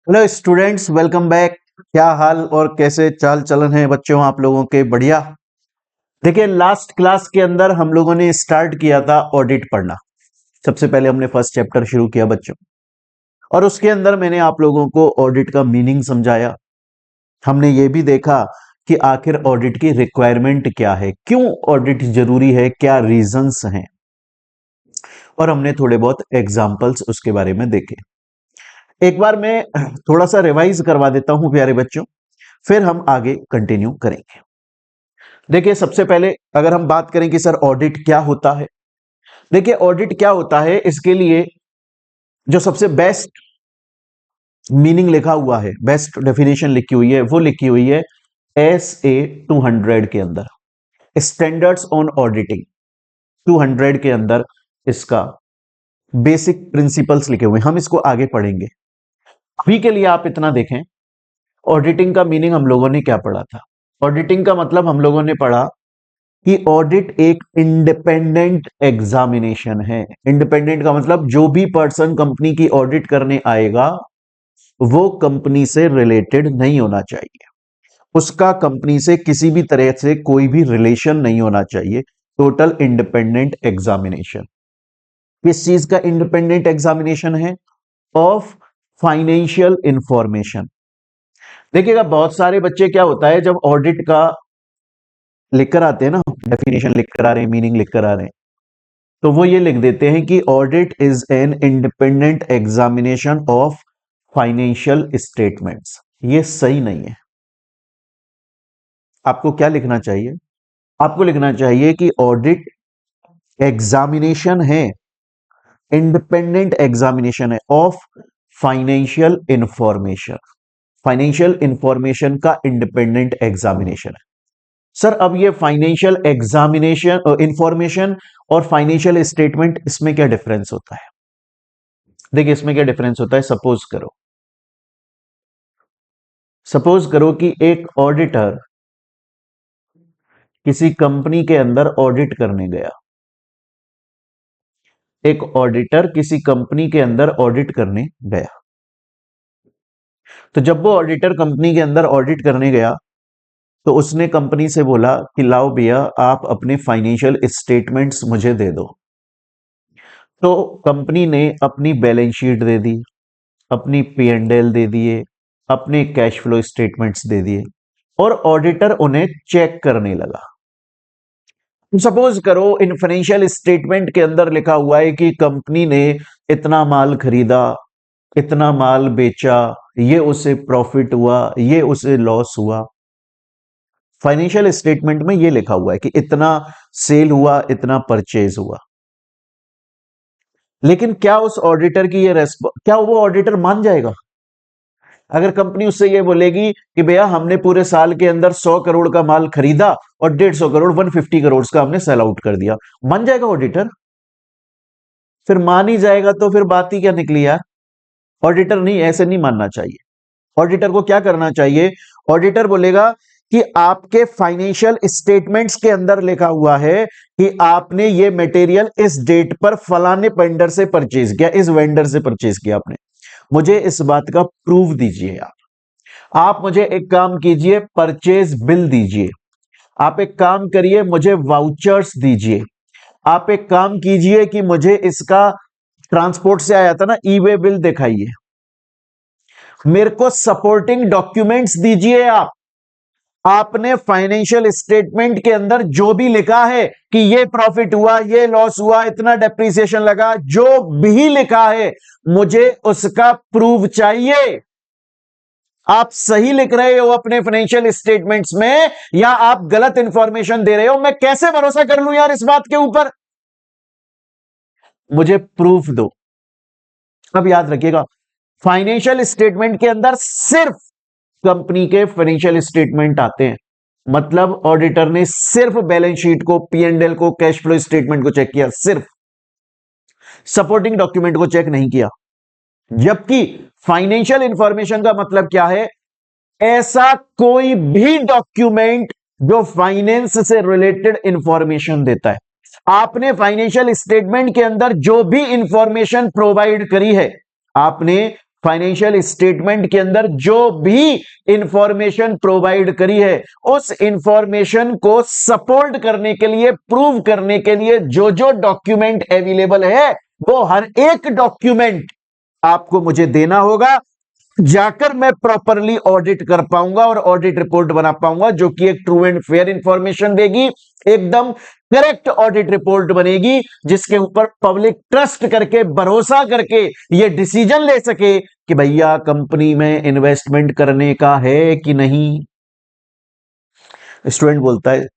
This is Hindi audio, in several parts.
Hello students, welcome back. क्या हाल और कैसे चाल चलन है बच्चों आप लोगों के? बढ़िया। देखिए, लास्ट क्लास के अंदर हम लोगों ने स्टार्ट किया था ऑडिट पढ़ना। सबसे पहले हमने फर्स्ट चैप्टर शुरू किया बच्चों, और उसके अंदर मैंने आप लोगों को ऑडिट का मीनिंग समझाया। हमने ये भी देखा कि आखिर ऑडिट की रिक्वायरमेंट क्या है, क्यों ऑडिट जरूरी है, क्या रीजंस हैं, और हमने थोड़े बहुत एग्जाम्पल्स उसके बारे में देखे। एक बार मैं थोड़ा सा रिवाइज करवा देता हूं प्यारे बच्चों, फिर हम आगे कंटिन्यू करेंगे। देखिए, सबसे पहले अगर हम बात करें कि सर ऑडिट क्या होता है, देखिए ऑडिट क्या होता है, इसके लिए जो सबसे बेस्ट मीनिंग लिखा हुआ है, बेस्ट डेफिनेशन लिखी हुई है, वो लिखी हुई है SA 200 के अंदर, स्टैंडर्ड्स ऑन ऑडिटिंग 200 के अंदर इसका बेसिक प्रिंसिपल्स लिखे हुए हैं। हम इसको आगे पढ़ेंगे। अभी के लिए आप इतना देखें, ऑडिटिंग का मीनिंग हम लोगों ने क्या पढ़ा था। ऑडिटिंग का मतलब हम लोगों ने पढ़ा कि ऑडिट एक इंडिपेंडेंट एग्जामिनेशन है। इंडिपेंडेंट का मतलब जो भी पर्सन कंपनी की ऑडिट करने आएगा वो कंपनी से रिलेटेड नहीं होना चाहिए, उसका कंपनी से किसी भी तरह से कोई भी रिलेशन नहीं होना चाहिए। Total independent examination. किस चीज का इंडिपेंडेंट एग्जामिनेशन है? Of financial information. देखिएगा, बहुत सारे बच्चे क्या होता है, जब ऑडिट का लिखकर आते हैं ना, डेफिनेशन लिखकर आ रहे हैं, मीनिंग लिखकर आ रहे हैं, तो वो ये लिख देते हैं कि audit is an independent examination of financial statements. ये सही नहीं है। आपको क्या लिखना चाहिए? आपको लिखना चाहिए कि ऑडिट एग्जामिनेशन है, इंडिपेंडेंट एग्जामिनेशन है of financial information. Financial information का इंडिपेंडेंट एग्जामिनेशन है। सर, अब ये फाइनेंशियल एग्जामिनेशन इंफॉर्मेशन और फाइनेंशियल स्टेटमेंट, इसमें क्या डिफरेंस होता है? देखिए, इसमें क्या डिफरेंस होता है। सपोज करो कि एक ऑडिटर किसी कंपनी के अंदर ऑडिट करने गया। एक ऑडिटर किसी कंपनी के अंदर ऑडिट करने गया, तो जब वो ऑडिटर कंपनी के अंदर ऑडिट करने गया तो उसने कंपनी से बोला कि लाओ भैया, आप अपने फाइनेंशियल स्टेटमेंट्स मुझे दे दो। तो कंपनी ने अपनी बैलेंस शीट दे दी, अपनी P&L दे दिए, अपने कैश फ्लो स्टेटमेंट्स दे दिए, और ऑडिटर उन्हें चेक करने लगा। सपोज करो इन फाइनेंशियल स्टेटमेंट के अंदर लिखा हुआ है कि कंपनी ने इतना माल खरीदा, इतना माल बेचा, ये उसे प्रॉफिट हुआ, ये उसे लॉस हुआ। फाइनेंशियल स्टेटमेंट में ये लिखा हुआ है कि इतना सेल हुआ, इतना परचेज हुआ। लेकिन क्या उस ऑडिटर की ये क्या वो ऑडिटर मान जाएगा? अगर कंपनी उससे ये बोलेगी कि भैया, हमने पूरे साल के अंदर 100 करोड़ का माल खरीदा और 150 करोड़ 150 करोड़ का हमने सेल आउट कर दिया, मान जाएगा ऑडिटर? फिर मान ही जाएगा तो फिर बात ही क्या निकली यार। ऑडिटर नहीं, ऐसे नहीं मानना चाहिए। ऑडिटर को क्या करना चाहिए? ऑडिटर बोलेगा कि आपके फाइनेंशियल स्टेटमेंट्स के अंदर लिखा हुआ है कि आपने ये मटेरियल इस डेट पर फलाने वेंडर से परचेज किया, इस वेंडर से परचेज किया आपने, मुझे इस बात का प्रूफ दीजिए। आप मुझे एक काम कीजिए, परचेज बिल दीजिए। आप एक काम करिए, मुझे वाउचर्स दीजिए। आप एक काम कीजिए कि मुझे इसका ट्रांसपोर्ट से आया था ना, ई वे बिल दिखाइए। मेरे को सपोर्टिंग डॉक्यूमेंट्स दीजिए। आपने फाइनेंशियल स्टेटमेंट के अंदर जो भी लिखा है कि ये प्रॉफिट हुआ, ये लॉस हुआ, इतना डेप्रिसिएशन लगा, जो भी लिखा है मुझे उसका प्रूफ चाहिए। आप सही लिख रहे हो अपने फाइनेंशियल स्टेटमेंट्स में या आप गलत इंफॉर्मेशन दे रहे हो? मैं कैसे भरोसा कर लूं यार इस बात के ऊपर? मुझे प्रूफ दो। अब याद रखिएगा, फाइनेंशियल स्टेटमेंट के अंदर सिर्फ कंपनी के फाइनेंशियल स्टेटमेंट आते हैं। मतलब ऑडिटर ने सिर्फ बैलेंस शीट को, P&L को, कैश फ्लो स्टेटमेंट को चेक किया, सिर्फ सपोर्टिंग डॉक्यूमेंट को चेक नहीं किया। जबकि फाइनेंशियल इंफॉर्मेशन का मतलब क्या है? ऐसा कोई भी डॉक्यूमेंट जो फाइनेंस से रिलेटेड इंफॉर्मेशन देता है। आपने फाइनेंशियल स्टेटमेंट के अंदर जो भी इंफॉर्मेशन प्रोवाइड करी है, आपने फाइनेंशियल स्टेटमेंट के अंदर जो भी इंफॉर्मेशन प्रोवाइड करी है, उस इंफॉर्मेशन को सपोर्ट करने के लिए, प्रूव करने के लिए जो जो डॉक्यूमेंट अवेलेबल है, वो हर एक डॉक्यूमेंट आपको मुझे देना होगा, जाकर मैं प्रॉपरली ऑडिट कर पाऊंगा और ऑडिट रिपोर्ट बना पाऊंगा, जो कि एक ट्रू एंड फेयर इंफॉर्मेशन देगी, एकदम करेक्ट ऑडिट रिपोर्ट बनेगी, जिसके ऊपर पब्लिक ट्रस्ट करके, भरोसा करके ये डिसीजन ले सके कि भैया कंपनी में इन्वेस्टमेंट करने का है कि नहीं। स्टूडेंट बोलता है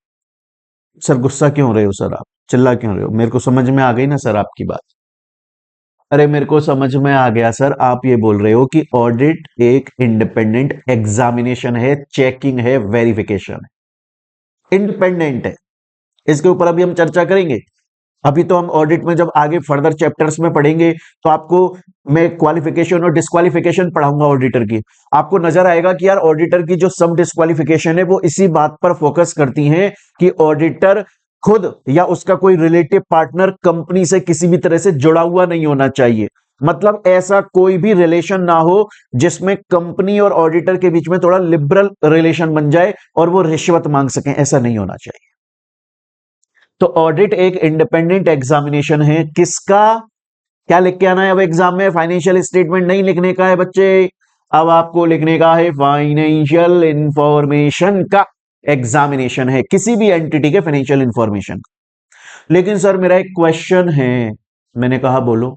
सर गुस्सा क्यों रहे हो सर, आप चिल्ला क्यों रहे हो, मेरे को समझ में आ गई ना सर आपकी बात। अरे मेरे को समझ में आ गया सर, आप ये बोल रहे हो कि ऑडिट एक इंडिपेंडेंट एग्जामिनेशन है, चेकिंग है, वेरिफिकेशन है, इंडिपेंडेंट है। इसके ऊपर अभी हम चर्चा करेंगे। अभी तो हम ऑडिट में जब आगे फर्दर चैप्टर्स में पढ़ेंगे तो आपको मैं क्वालिफिकेशन और डिस्क्वालिफिकेशन पढ़ाऊंगा ऑडिटर की। आपको नजर आएगा कि यार ऑडिटर की जो सब डिस्क्वालिफिकेशन है वो इसी बात पर फोकस करती हैं कि ऑडिटर खुद या उसका कोई रिलेटिव पार्टनर कंपनी से किसी भी तरह से जुड़ा हुआ नहीं होना चाहिए। मतलब ऐसा कोई भी रिलेशन ना हो जिसमें कंपनी और ऑडिटर के बीच में थोड़ा लिबरल रिलेशन बन जाए और वो रिश्वत मांग सकें, ऐसा नहीं होना चाहिए। तो ऑडिट एक इंडिपेंडेंट एग्जामिनेशन है। किसका? क्या लिख के आना है अब एग्जाम में? फाइनेंशियल स्टेटमेंट नहीं लिखने का है बच्चे, अब आपको लिखने का है फाइनेंशियल इंफॉर्मेशन का एग्जामिनेशन है, किसी भी एंटिटी के फाइनेंशियल इंफॉर्मेशन। लेकिन सर मेरा एक क्वेश्चन है। मैंने कहा बोलो।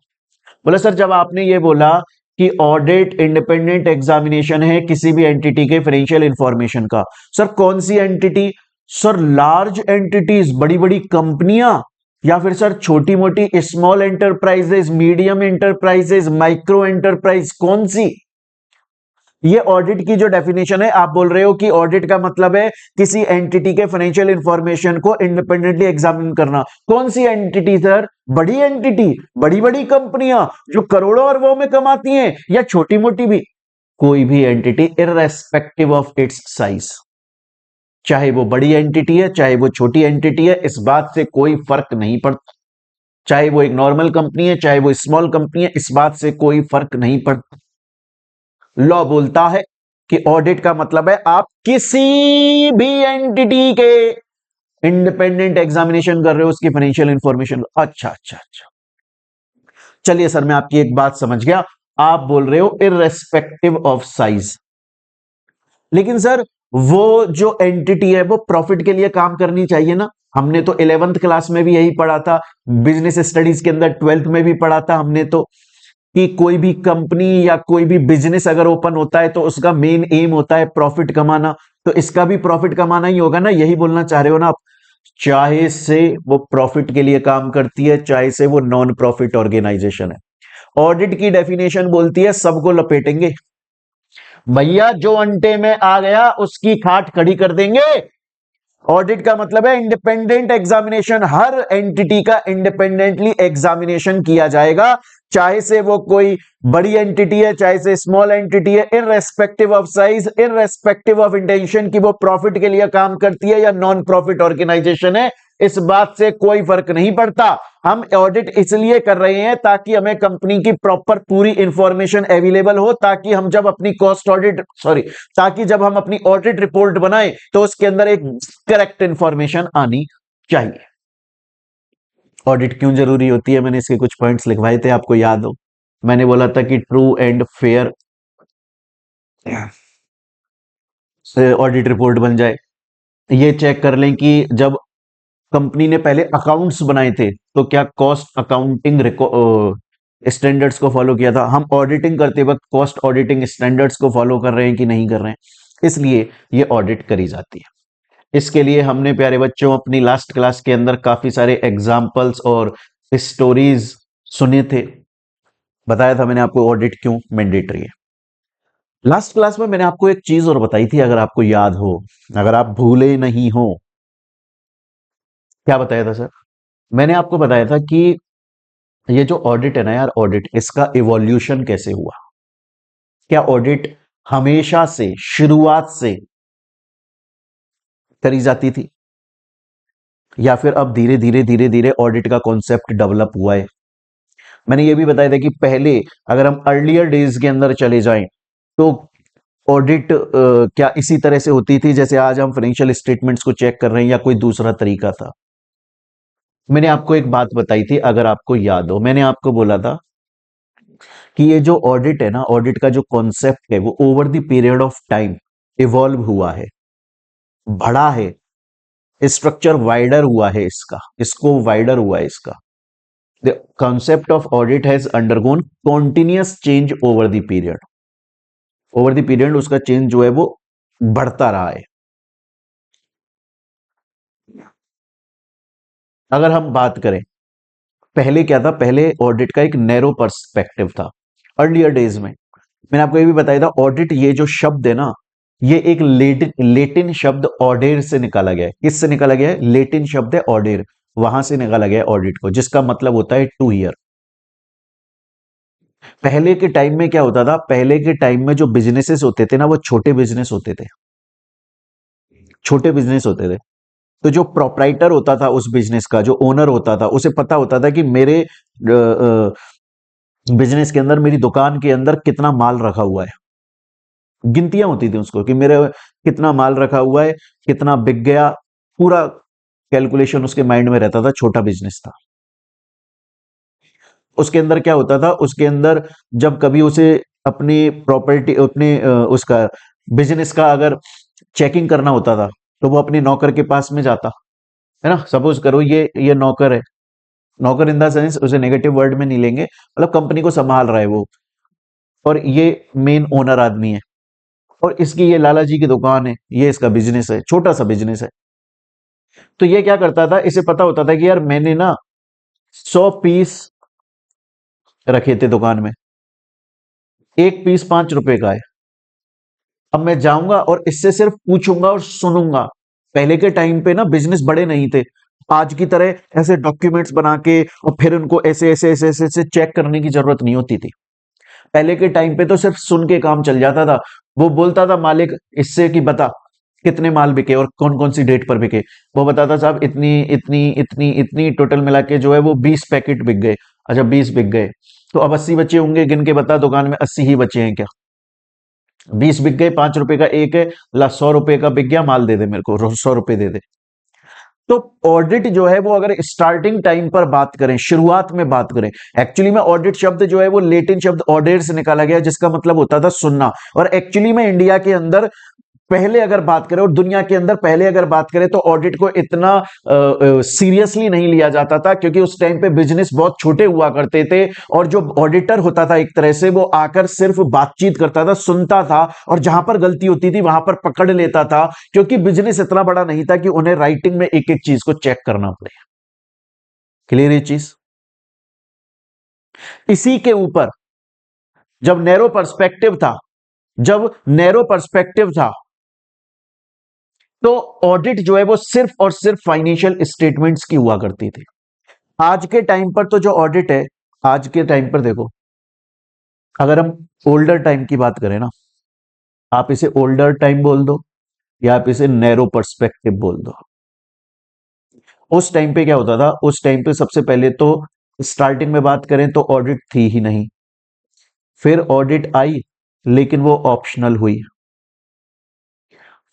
बोला सर जब आपने ये बोला कि ऑडिट इंडिपेंडेंट एग्जामिनेशन है किसी भी एंटिटी के फाइनेंशियल इंफॉर्मेशन का, सर कौन सी एंटिटी? सर लार्ज एंटिटीज, बड़ी बड़ी कंपनियां, या फिर सर छोटी मोटी small enterprises, medium enterprises, micro enterprise, कौन सी? ये ऑडिट की जो डेफिनेशन है, आप बोल रहे हो कि ऑडिट का मतलब है किसी एंटिटी के फाइनेंशियल इंफॉर्मेशन को इंडिपेंडेंटली एग्जामिन करना। कौन सी एंटिटी सर? बड़ी एंटिटी, बड़ी बड़ी कंपनियां जो करोड़ों अरबों में कमाती हैं, या छोटी मोटी भी? कोई भी entity irrespective of its size, चाहे वो बड़ी एंटिटी है चाहे वो छोटी एंटिटी है, इस बात से कोई फर्क नहीं पड़ता। चाहे वो एक नॉर्मल कंपनी है चाहे वो स्मॉल कंपनी है, इस बात से कोई फर्क नहीं पड़ता। लॉ बोलता है कि ऑडिट का मतलब है आप किसी भी एंटिटी के इंडिपेंडेंट एग्जामिनेशन कर रहे हो, उसकी फाइनेंशियल इंफॉर्मेशन। अच्छा अच्छा अच्छा, चलिए सर मैं आपकी एक बात समझ गया, आप बोल रहे हो इररेस्पेक्टिव ऑफ साइज। लेकिन सर वो जो एंटिटी है वो प्रॉफिट के लिए काम करनी चाहिए ना। हमने तो 11th क्लास में भी यही पढ़ा था, बिजनेस स्टडीज के अंदर 12th में भी पढ़ा था हमने तो, कि कोई भी कंपनी या कोई भी बिजनेस अगर ओपन होता है तो उसका मेन एम होता है प्रॉफिट कमाना। तो इसका भी प्रॉफिट कमाना ही होगा ना, यही बोलना चाह रहे हो ना आप? चाहे से वो प्रॉफिट के लिए काम करती है चाहे से वो नॉन प्रॉफिट ऑर्गेनाइजेशन है। ऑडिट की डेफिनेशन बोलती है सबको लपेटेंगे भैया, जो अंटे में आ गया उसकी खाट खड़ी कर देंगे। ऑडिट का मतलब है इंडिपेंडेंट एग्जामिनेशन, हर एंटिटी का इंडिपेंडेंटली एग्जामिनेशन किया जाएगा, चाहे से वो कोई बड़ी एंटिटी है चाहे से स्मॉल एंटिटी है, irrespective of size, irrespective of intention कि वो प्रॉफिट के लिए काम करती है या नॉन प्रॉफिट ऑर्गेनाइजेशन है, इस बात से कोई फर्क नहीं पड़ता। हम ऑडिट इसलिए कर रहे हैं ताकि हमें कंपनी की प्रॉपर पूरी इंफॉर्मेशन अवेलेबल हो, ताकि हम जब अपनी कॉस्ट ऑडिट ताकि जब हम अपनी ऑडिट रिपोर्ट बनाएं तो उसके अंदर एक करेक्ट इंफॉर्मेशन आनी चाहिए। ऑडिट क्यों जरूरी होती है, मैंने इसके कुछ पॉइंट्स लिखवाए थे, आपको याद हो? मैंने बोला था कि true and fair audit report बन जाए। ये चेक कर लें कि जब कंपनी ने पहले अकाउंट्स बनाए थे तो क्या कॉस्ट अकाउंटिंग स्टैंडर्ड्स को फॉलो किया था। हम ऑडिटिंग करते वक्त कॉस्ट ऑडिटिंग स्टैंडर्ड्स को फॉलो कर रहे हैं कि नहीं कर रहे हैं, इसलिए ये ऑडिट करी जाती है। इसके लिए हमने प्यारे बच्चों अपनी लास्ट क्लास के अंदर काफी सारे एग्जाम्पल्स और स्टोरीज सुने थे। बताया था मैंने आपको ऑडिट क्यों मैंडेटरी है। लास्ट क्लास में मैंने आपको एक चीज और बताई थी, अगर आपको याद हो, अगर आप भूले नहीं हो। क्या बताया था सर? मैंने आपको बताया था कि ये जो ऑडिट है ना यार, ऑडिट इसका इवोल्यूशन कैसे हुआ। क्या ऑडिट हमेशा से शुरुआत से करी जाती थी, या फिर अब धीरे धीरे ऑडिट का कॉन्सेप्ट डेवलप हुआ है? मैंने ये भी बताया था कि पहले अगर हम अर्लियर डेज के अंदर चले जाएं तो ऑडिट क्या इसी तरह से होती थी जैसे आज हम फाइनेंशियल स्टेटमेंट्स को चेक कर रहे हैं, या कोई दूसरा तरीका था? मैंने आपको एक बात बताई थी, अगर आपको याद हो, मैंने आपको बोला था कि ये जो ऑडिट है ना, ऑडिट का जो कॉन्सेप्ट है वो over the period of time evolve हुआ है, बढ़ा है, स्ट्रक्चर वाइडर हुआ है, इसका स्कोप वाइडर हुआ है इसका। The concept of audit has undergone continuous change over the period. Over the period उसका चेंज जो है वो बढ़ता रहा है। अगर हम बात करें, पहले क्या था, पहले ऑडिट का एक नैरो पर्सपेक्टिव था अर्लियर डेज में। मैंने आपको ये भी बताया था, ऑडिट ये जो शब्द है ना, ये एक लेटिन शब्द ऑडेर से निकाला गया है। किससे निकाला गया है? लेटिन शब्द है ऑडेर, वहां से निकाला गया है ऑडिट को, जिसका मतलब होता है टू ईयर। पहले के टाइम में क्या होता था, पहले के टाइम में जो बिजनेसेस होते थे ना, वो छोटे बिजनेस होते थे, छोटे बिजनेस होते थे। तो जो प्रोप्राइटर होता था उस बिजनेस का, जो ओनर होता था, उसे पता होता था कि मेरे बिजनेस के अंदर, मेरी दुकान के अंदर कितना माल रखा हुआ है। गिनतियां होती थी उसको कि मेरे कितना माल रखा हुआ है, कितना बिक गया, पूरा कैलकुलेशन उसके माइंड में रहता था। छोटा बिजनेस था। उसके अंदर क्या होता था, उसके अंदर जब कभी उसे अपनी प्रॉपर्टी, अपने उसका बिजनेस का अगर चेकिंग करना होता था, तो वो अपने नौकर के पास में जाता है ना। सपोज करो ये नौकर है, नौकर इन द सेंस उसे नेगेटिव वर्ड में नहीं लेंगे, मतलब कंपनी को संभाल रहा है वो, और ये मेन ओनर आदमी है, और इसकी ये लाला जी की दुकान है, ये इसका बिजनेस है, छोटा सा बिजनेस है। तो ये क्या करता था, इसे पता होता था कि यार मैंने ना 100 पीस रखे थे दुकान में, एक पीस 5 रुपए का है। अब मैं जाऊंगा और इससे सिर्फ पूछूंगा और सुनूंगा। पहले के टाइम पे ना बिजनेस बड़े नहीं थे आज की तरह, ऐसे डॉक्यूमेंट्स बना के और फिर उनको ऐसे ऐसे ऐसे ऐसे, ऐसे चेक करने की जरूरत नहीं होती थी। पहले के टाइम पे तो सिर्फ सुन के काम चल जाता था। वो बोलता था मालिक इससे कि बता कितने माल बिके और कौन कौन सी डेट पर बिके। वो बताता साहब इतनी इतनी इतनी इतनी टोटल मिला के जो है वो 20 पैकेट बिक गए। अच्छा 20 बिक गए, तो अब 80 बचे होंगे, गिन के बता दुकान में 80 ही बचे हैं क्या? 20 बिक गए, 5 रुपए का एक है, ला 100 रुपए का बिक गया, माल दे दे मेरे को, 100 रुपए दे दे। तो ऑडिट जो है वो, अगर स्टार्टिंग टाइम पर बात करें, शुरुआत में बात करें, एक्चुअली में ऑडिट शब्द जो है वो लेटिन शब्द ऑडेर से निकाला गया, जिसका मतलब होता था सुनना। और एक्चुअली में इंडिया के अंदर पहले अगर बात करें और दुनिया के अंदर पहले अगर बात करें, तो ऑडिट को इतना सीरियसली नहीं लिया जाता था, क्योंकि उस टाइम पे बिजनेस बहुत छोटे हुआ करते थे। और जो ऑडिटर होता था एक तरह से, वो आकर सिर्फ बातचीत करता था, सुनता था, और जहां पर गलती होती थी वहां पर पकड़ लेता था, क्योंकि बिजनेस इतना बड़ा नहीं था कि उन्हें राइटिंग में एक एक चीज को चेक करना पड़े। क्लियर ये चीज? इसी के ऊपर जब नैरो पर्सपेक्टिव था, जब नैरो पर्सपेक्टिव था, तो ऑडिट जो है वो सिर्फ और सिर्फ फाइनेंशियल स्टेटमेंट्स की हुआ करती थी। आज के टाइम पर तो जो ऑडिट है, आज के टाइम पर देखो, अगर हम ओल्डर टाइम की बात करें ना, आप इसे ओल्डर टाइम बोल दो या आप इसे नैरो पर्सपेक्टिव बोल दो। उस टाइम पे क्या होता था, उस टाइम पे सबसे पहले तो स्टार्टिंग में बात करें तो ऑडिट थी ही नहीं। फिर ऑडिट आई, लेकिन वो ऑप्शनल हुई।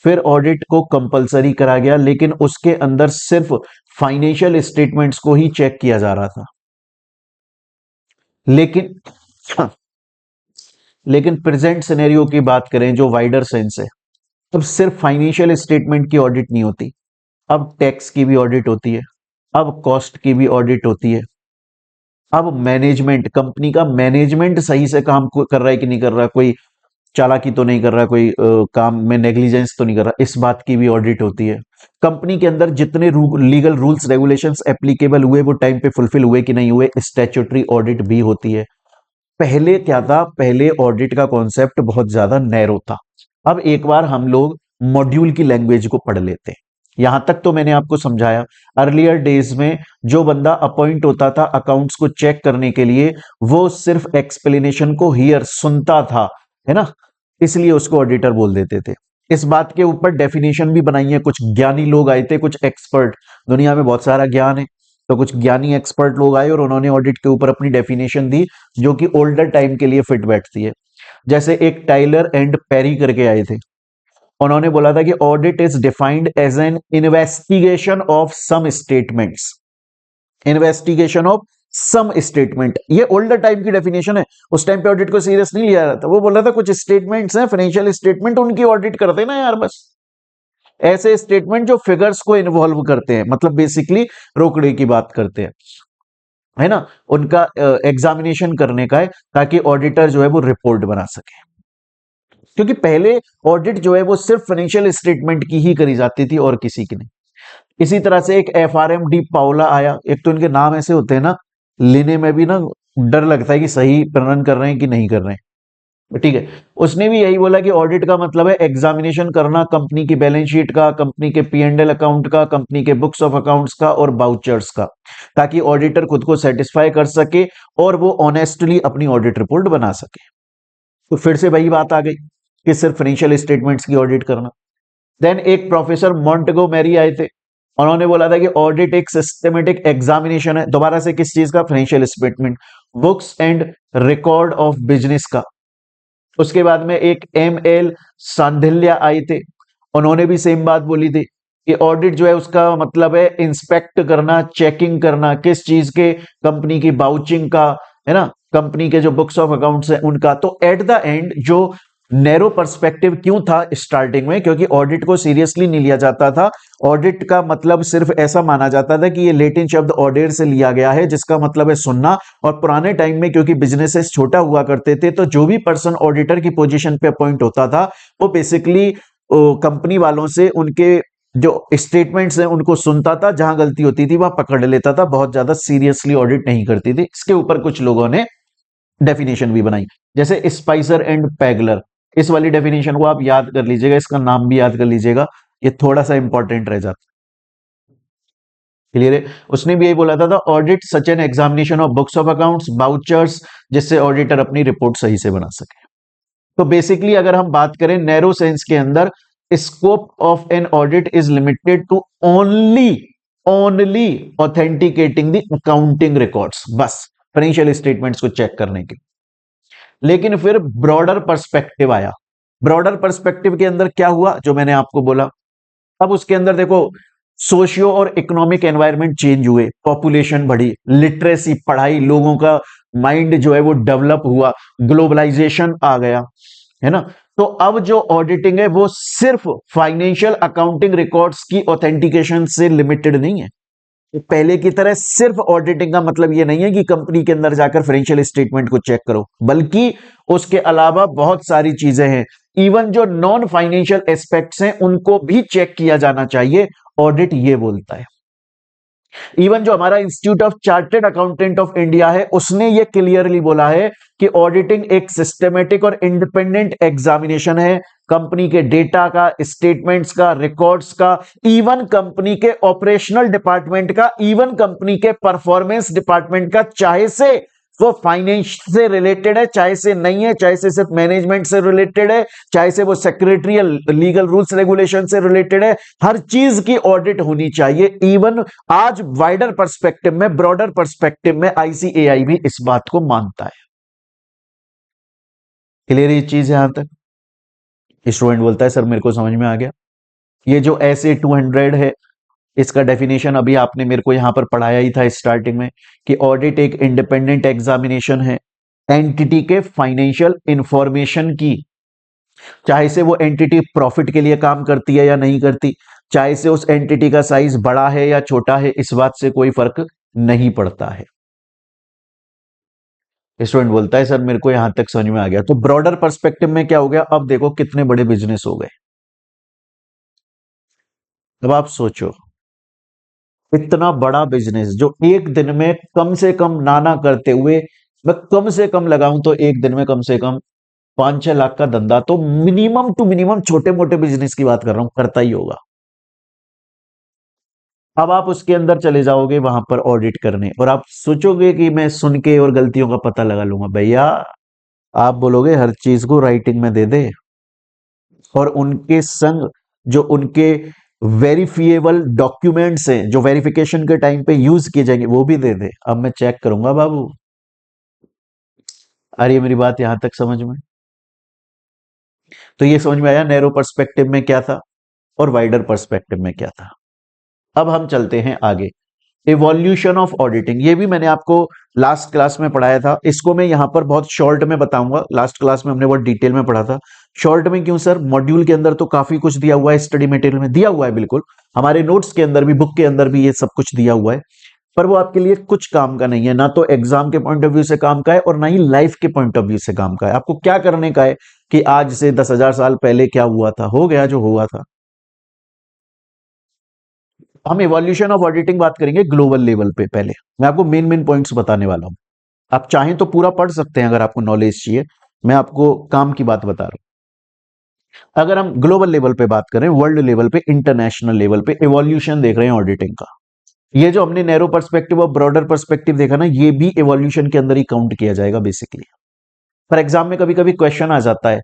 फिर ऑडिट को कंपलसरी करा गया, लेकिन उसके अंदर सिर्फ फाइनेंशियल स्टेटमेंट्स को ही चेक किया जा रहा था। लेकिन लेकिन प्रेजेंट सिनेरियो की बात करें जो वाइडर सेंस है, अब सिर्फ फाइनेंशियल स्टेटमेंट की ऑडिट नहीं होती, अब टैक्स की भी ऑडिट होती है, अब कॉस्ट की भी ऑडिट होती है, अब मैनेजमेंट, कंपनी का मैनेजमेंट सही से काम कर रहा है कि नहीं कर रहा, कोई चालाकी तो नहीं कर रहा, कोई काम में नेग्लिजेंस तो नहीं कर रहा, इस बात की भी ऑडिट होती है। कंपनी के अंदर जितने लीगल रूल्स रेगुलेशंस एप्लीकेबल हुए वो टाइम पे फुलफिल हुए कि नहीं हुए, स्टैट्यूटरी ऑडिट भी होती है। पहले क्या था, पहले ऑडिट का कॉन्सेप्ट बहुत ज्यादा नैरो था। अब एक बार हम लोग मॉड्यूल की लैंग्वेज को पढ़ लेते हैं। यहां तक तो मैंने आपको समझाया। अर्लियर डेज में जो बंदा अपॉइंट होता था अकाउंट्स को चेक करने के लिए, वो सिर्फ एक्सप्लेनेशन को हियर सुनता था, है ना, इसलिए उसको ऑडिटर बोल देते थे। इस बात के ऊपर डेफिनेशन भी बनाई है, कुछ ज्ञानी लोग आए थे, कुछ एक्सपर्ट, दुनिया में बहुत सारा ज्ञान है, तो कुछ ज्ञानी एक्सपर्ट लोग आए और उन्होंने ऑडिट के ऊपर अपनी डेफिनेशन दी जो कि ओल्डर टाइम के लिए फिट बैठती है। जैसे एक टाइलर एंड पेरी करके आए थे, उन्होंने बोला था कि audit is defined as an investigation of some statements, investigation of some statement. ये ओल्डर टाइम की डेफिनेशन है, उस टाइम पे ऑडिट को सीरियस नहीं लिया जाता। वो बोल रहा था कुछ स्टेटमेंट्स हैं, फाइनेंशियल स्टेटमेंट, उनकी ऑडिट करते ना यार, बस ऐसे स्टेटमेंट जो फिगर्स को इन्वॉल्व करते हैं, मतलब बेसिकली रोकड़े की बात करते हैं, है ना, उनका एग्जामिनेशन करने का है ताकि ऑडिटर जो है वो रिपोर्ट बना सके। क्योंकि पहले ऑडिट जो है वो सिर्फ फाइनेंशियल स्टेटमेंट की ही करी जाती थी और किसी की नहीं। इसी तरह से एक FRM डी पाउला आया। एक तो इनके नाम ऐसे होते हैं ना, लेने में भी ना डर लगता है कि सही प्रणन कर रहे हैं कि नहीं कर रहे हैं, ठीक है। उसने भी यही बोला कि ऑडिट का मतलब है एग्जामिनेशन करना कंपनी की बैलेंस शीट का, कंपनी के P&L अकाउंट का, कंपनी के बुक्स ऑफ अकाउंट्स का और बाउचर्स का, ताकि ऑडिटर खुद को सेटिस्फाई कर सके और वो ऑनेस्टली अपनी ऑडिट रिपोर्ट बना सके। तो फिर से वही बात आ गई कि सिर्फ फाइनेंशियल स्टेटमेंट्स की ऑडिट करना। देन एक प्रोफेसर मॉन्टेगोमेरी आए थे, उन्होंने बोला था कि ऑडिट एक सिस्टमेटिक एग्जामिनेशन है, दोबारा से किस चीज का, financial statement, books and record of business का। उसके बाद में एक ML सांधिल्या आए थे, उन्होंने भी सेम बात बोली थी कि ऑडिट जो है उसका मतलब है इंस्पेक्ट करना, चेकिंग करना, किस चीज के, कंपनी की बाउचिंग का, है ना, कंपनी के जो बुक्स ऑफ अकाउंट्स है उनका। तो एट द एंड जो नैरो पर्सपेक्टिव क्यों था स्टार्टिंग में, क्योंकि ऑडिट को सीरियसली नहीं लिया जाता था। ऑडिट का मतलब सिर्फ ऐसा माना जाता था कि ये लैटिन शब्द ऑडिट से लिया गया है जिसका मतलब है सुनना। और पुराने टाइम में क्योंकि बिजनेसेस छोटा हुआ करते थे, तो जो भी पर्सन ऑडिटर की पोजीशन पे अपॉइंट होता था वो बेसिकली कंपनी वालों से उनके जो स्टेटमेंट्स हैं उनको सुनता था, जहां गलती होती थी वहां पकड़ लेता था, बहुत ज्यादा सीरियसली ऑडिट नहीं करती थी। इसके ऊपर कुछ लोगों ने डेफिनेशन भी बनाई, जैसे स्पाइसर एंड पैगलर। इस वाली डेफिनेशन को आप याद कर लीजिएगा, इसका नाम भी याद कर लीजिएगा, ये थोड़ा सा इंपॉर्टेंट रह जाता है। क्लियर है? उसने भी यही बोला था audit such an examination of books of accounts, vouchers, जिससे ऑडिटर अपनी रिपोर्ट सही से बना सके। तो बेसिकली अगर हम बात करें नैरो सेंस के अंदर, scope of an audit is limited to only only authenticating the accounting records, बस फाइनेंशियल स्टेटमेंट्स को चेक करने के। लेकिन फिर ब्रॉडर पर्सपेक्टिव आया। ब्रॉडर पर्सपेक्टिव के अंदर क्या हुआ, जो मैंने आपको बोला। अब उसके अंदर देखो, सोशियो और इकोनॉमिक एनवायरनमेंट चेंज हुए, पॉपुलेशन बढ़ी, लिटरेसी, पढ़ाई, लोगों का माइंड जो है वो डेवलप हुआ, ग्लोबलाइजेशन आ गया, है ना। तो अब जो ऑडिटिंग है वो सिर्फ फाइनेंशियल अकाउंटिंग रिकॉर्ड्स की ऑथेंटिकेशन से लिमिटेड नहीं है। तो पहले की तरह सिर्फ ऑडिटिंग का मतलब यह नहीं है कि कंपनी के अंदर जाकर फाइनेंशियल स्टेटमेंट को चेक करो, बल्कि उसके अलावा बहुत सारी चीजें हैं। इवन जो नॉन फाइनेंशियल एस्पेक्ट्स हैं उनको भी चेक किया जाना चाहिए, ऑडिट ये बोलता है। इवन जो हमारा institute of chartered accountant of India है, उसने ये क्लियरली बोला है कि ऑडिटिंग एक सिस्टमेटिक और इंडिपेंडेंट एग्जामिनेशन है कंपनी के डेटा का, स्टेटमेंट्स का, रिकॉर्ड्स का, इवन कंपनी के ऑपरेशनल डिपार्टमेंट का, इवन कंपनी के परफॉर्मेंस डिपार्टमेंट का, चाहे से वो फाइनेंस से रिलेटेड है, चाहे से नहीं है, चाहे से सिर्फ मैनेजमेंट से रिलेटेड है, चाहे से वो सेक्रेटरियल लीगल रूल्स रेगुलेशन से रिलेटेड है। हर चीज की ऑडिट होनी चाहिए। इवन आज वाइडर पर्सपेक्टिव में, ब्रॉडर पर्सपेक्टिव में ICAI भी इस बात को मानता है। क्लियर ये चीज यहां तक? स्टूडेंट बोलता है सर मेरे को समझ में आ गया। ये जो SA 200 है, इसका डेफिनेशन अभी आपने मेरे को यहां पर पढ़ाया ही था स्टार्टिंग में, कि ऑडिट एक इंडिपेंडेंट एग्जामिनेशन है एंटिटी के फाइनेंशियल इंफॉर्मेशन की, चाहे से वो एंटिटी प्रॉफिट के लिए काम करती है या नहीं करती, चाहे से उस एंटिटी का साइज बड़ा है या छोटा है, इस बात से कोई फर्क नहीं पड़ता है। स्टूडेंट बोलता है सर मेरे को यहां तक समझ में आ गया। तो ब्रॉडर पर्सपेक्टिव में क्या हो गया, अब देखो कितने बड़े बिजनेस हो गए। अब आप सोचो, इतना बड़ा बिजनेस जो एक दिन में कम से कम नाना करते हुए, मैं कम से कम लगाऊं तो एक दिन में कम से कम 5-6 लाख का धंधा तो मिनिमम टू मिनिमम छोटे मोटे बिजनेस की बात कर रहा हूं करता ही होगा। अब आप उसके अंदर चले जाओगे वहां पर ऑडिट करने, और आप सोचोगे कि मैं सुन के और गलतियों का पता लगा लूंगा। भैया आप बोलोगे हर चीज को राइटिंग में दे दे, और उनके संग जो उनके वेरिफिएबल डॉक्यूमेंट्स हैं जो वेरिफिकेशन के टाइम पे यूज किए जाएंगे, वो भी दे दे। अब मैं चेक करूंगा बाबू। आ रही है मेरी बात यहां तक समझ में? तो ये समझ में आया नैरो पर्सपेक्टिव में क्या था और वाइडर पर्सपेक्टिव में क्या था। अब हम चलते हैं आगे। इवोल्यूशन ऑफ ऑडिटिंग, ये भी मैंने आपको लास्ट क्लास में पढ़ाया था। इसको मैं यहां पर बहुत शॉर्ट में बताऊंगा। लास्ट क्लास में हमने बहुत डिटेल में पढ़ा था। शॉर्ट में क्यों सर? मॉड्यूल के अंदर तो काफी कुछ दिया हुआ है, स्टडी मटेरियल में दिया हुआ है, बिल्कुल हमारे नोट्स के अंदर भी, बुक के अंदर भी ये सब कुछ दिया हुआ है, पर वो आपके लिए कुछ काम का नहीं है। ना तो एग्जाम के पॉइंट ऑफ व्यू से काम का है और ना ही लाइफ के पॉइंट ऑफ व्यू से काम का है। आपको क्या करने का है कि आज से 10,000 साल पहले क्या हुआ था, हो गया जो हुआ था। हम इवोल्यूशन ऑफ ऑडिटिंग बात करेंगे ग्लोबल लेवल पे। पहले मैं आपको मेन मेन पॉइंट्स बताने वाला हूं। आप चाहें तो पूरा पढ़ सकते हैं अगर आपको नॉलेज चाहिए। मैं आपको काम की बात बता रहा हूं। अगर हम ग्लोबल लेवल पे बात करें, वर्ल्ड लेवल पे, इंटरनेशनल लेवल पे इवोल्यूशन देख रहे हैं ऑडिटिंग का। ये जो हमने नैरो पर्सपेक्टिव और ब्रॉडर पर्सपेक्टिव देखा ना, ये भी इवोल्यूशन के अंदर ही काउंट किया जाएगा बेसिकली। फॉर एग्जाम में कभी कभी क्वेश्चन आ जाता है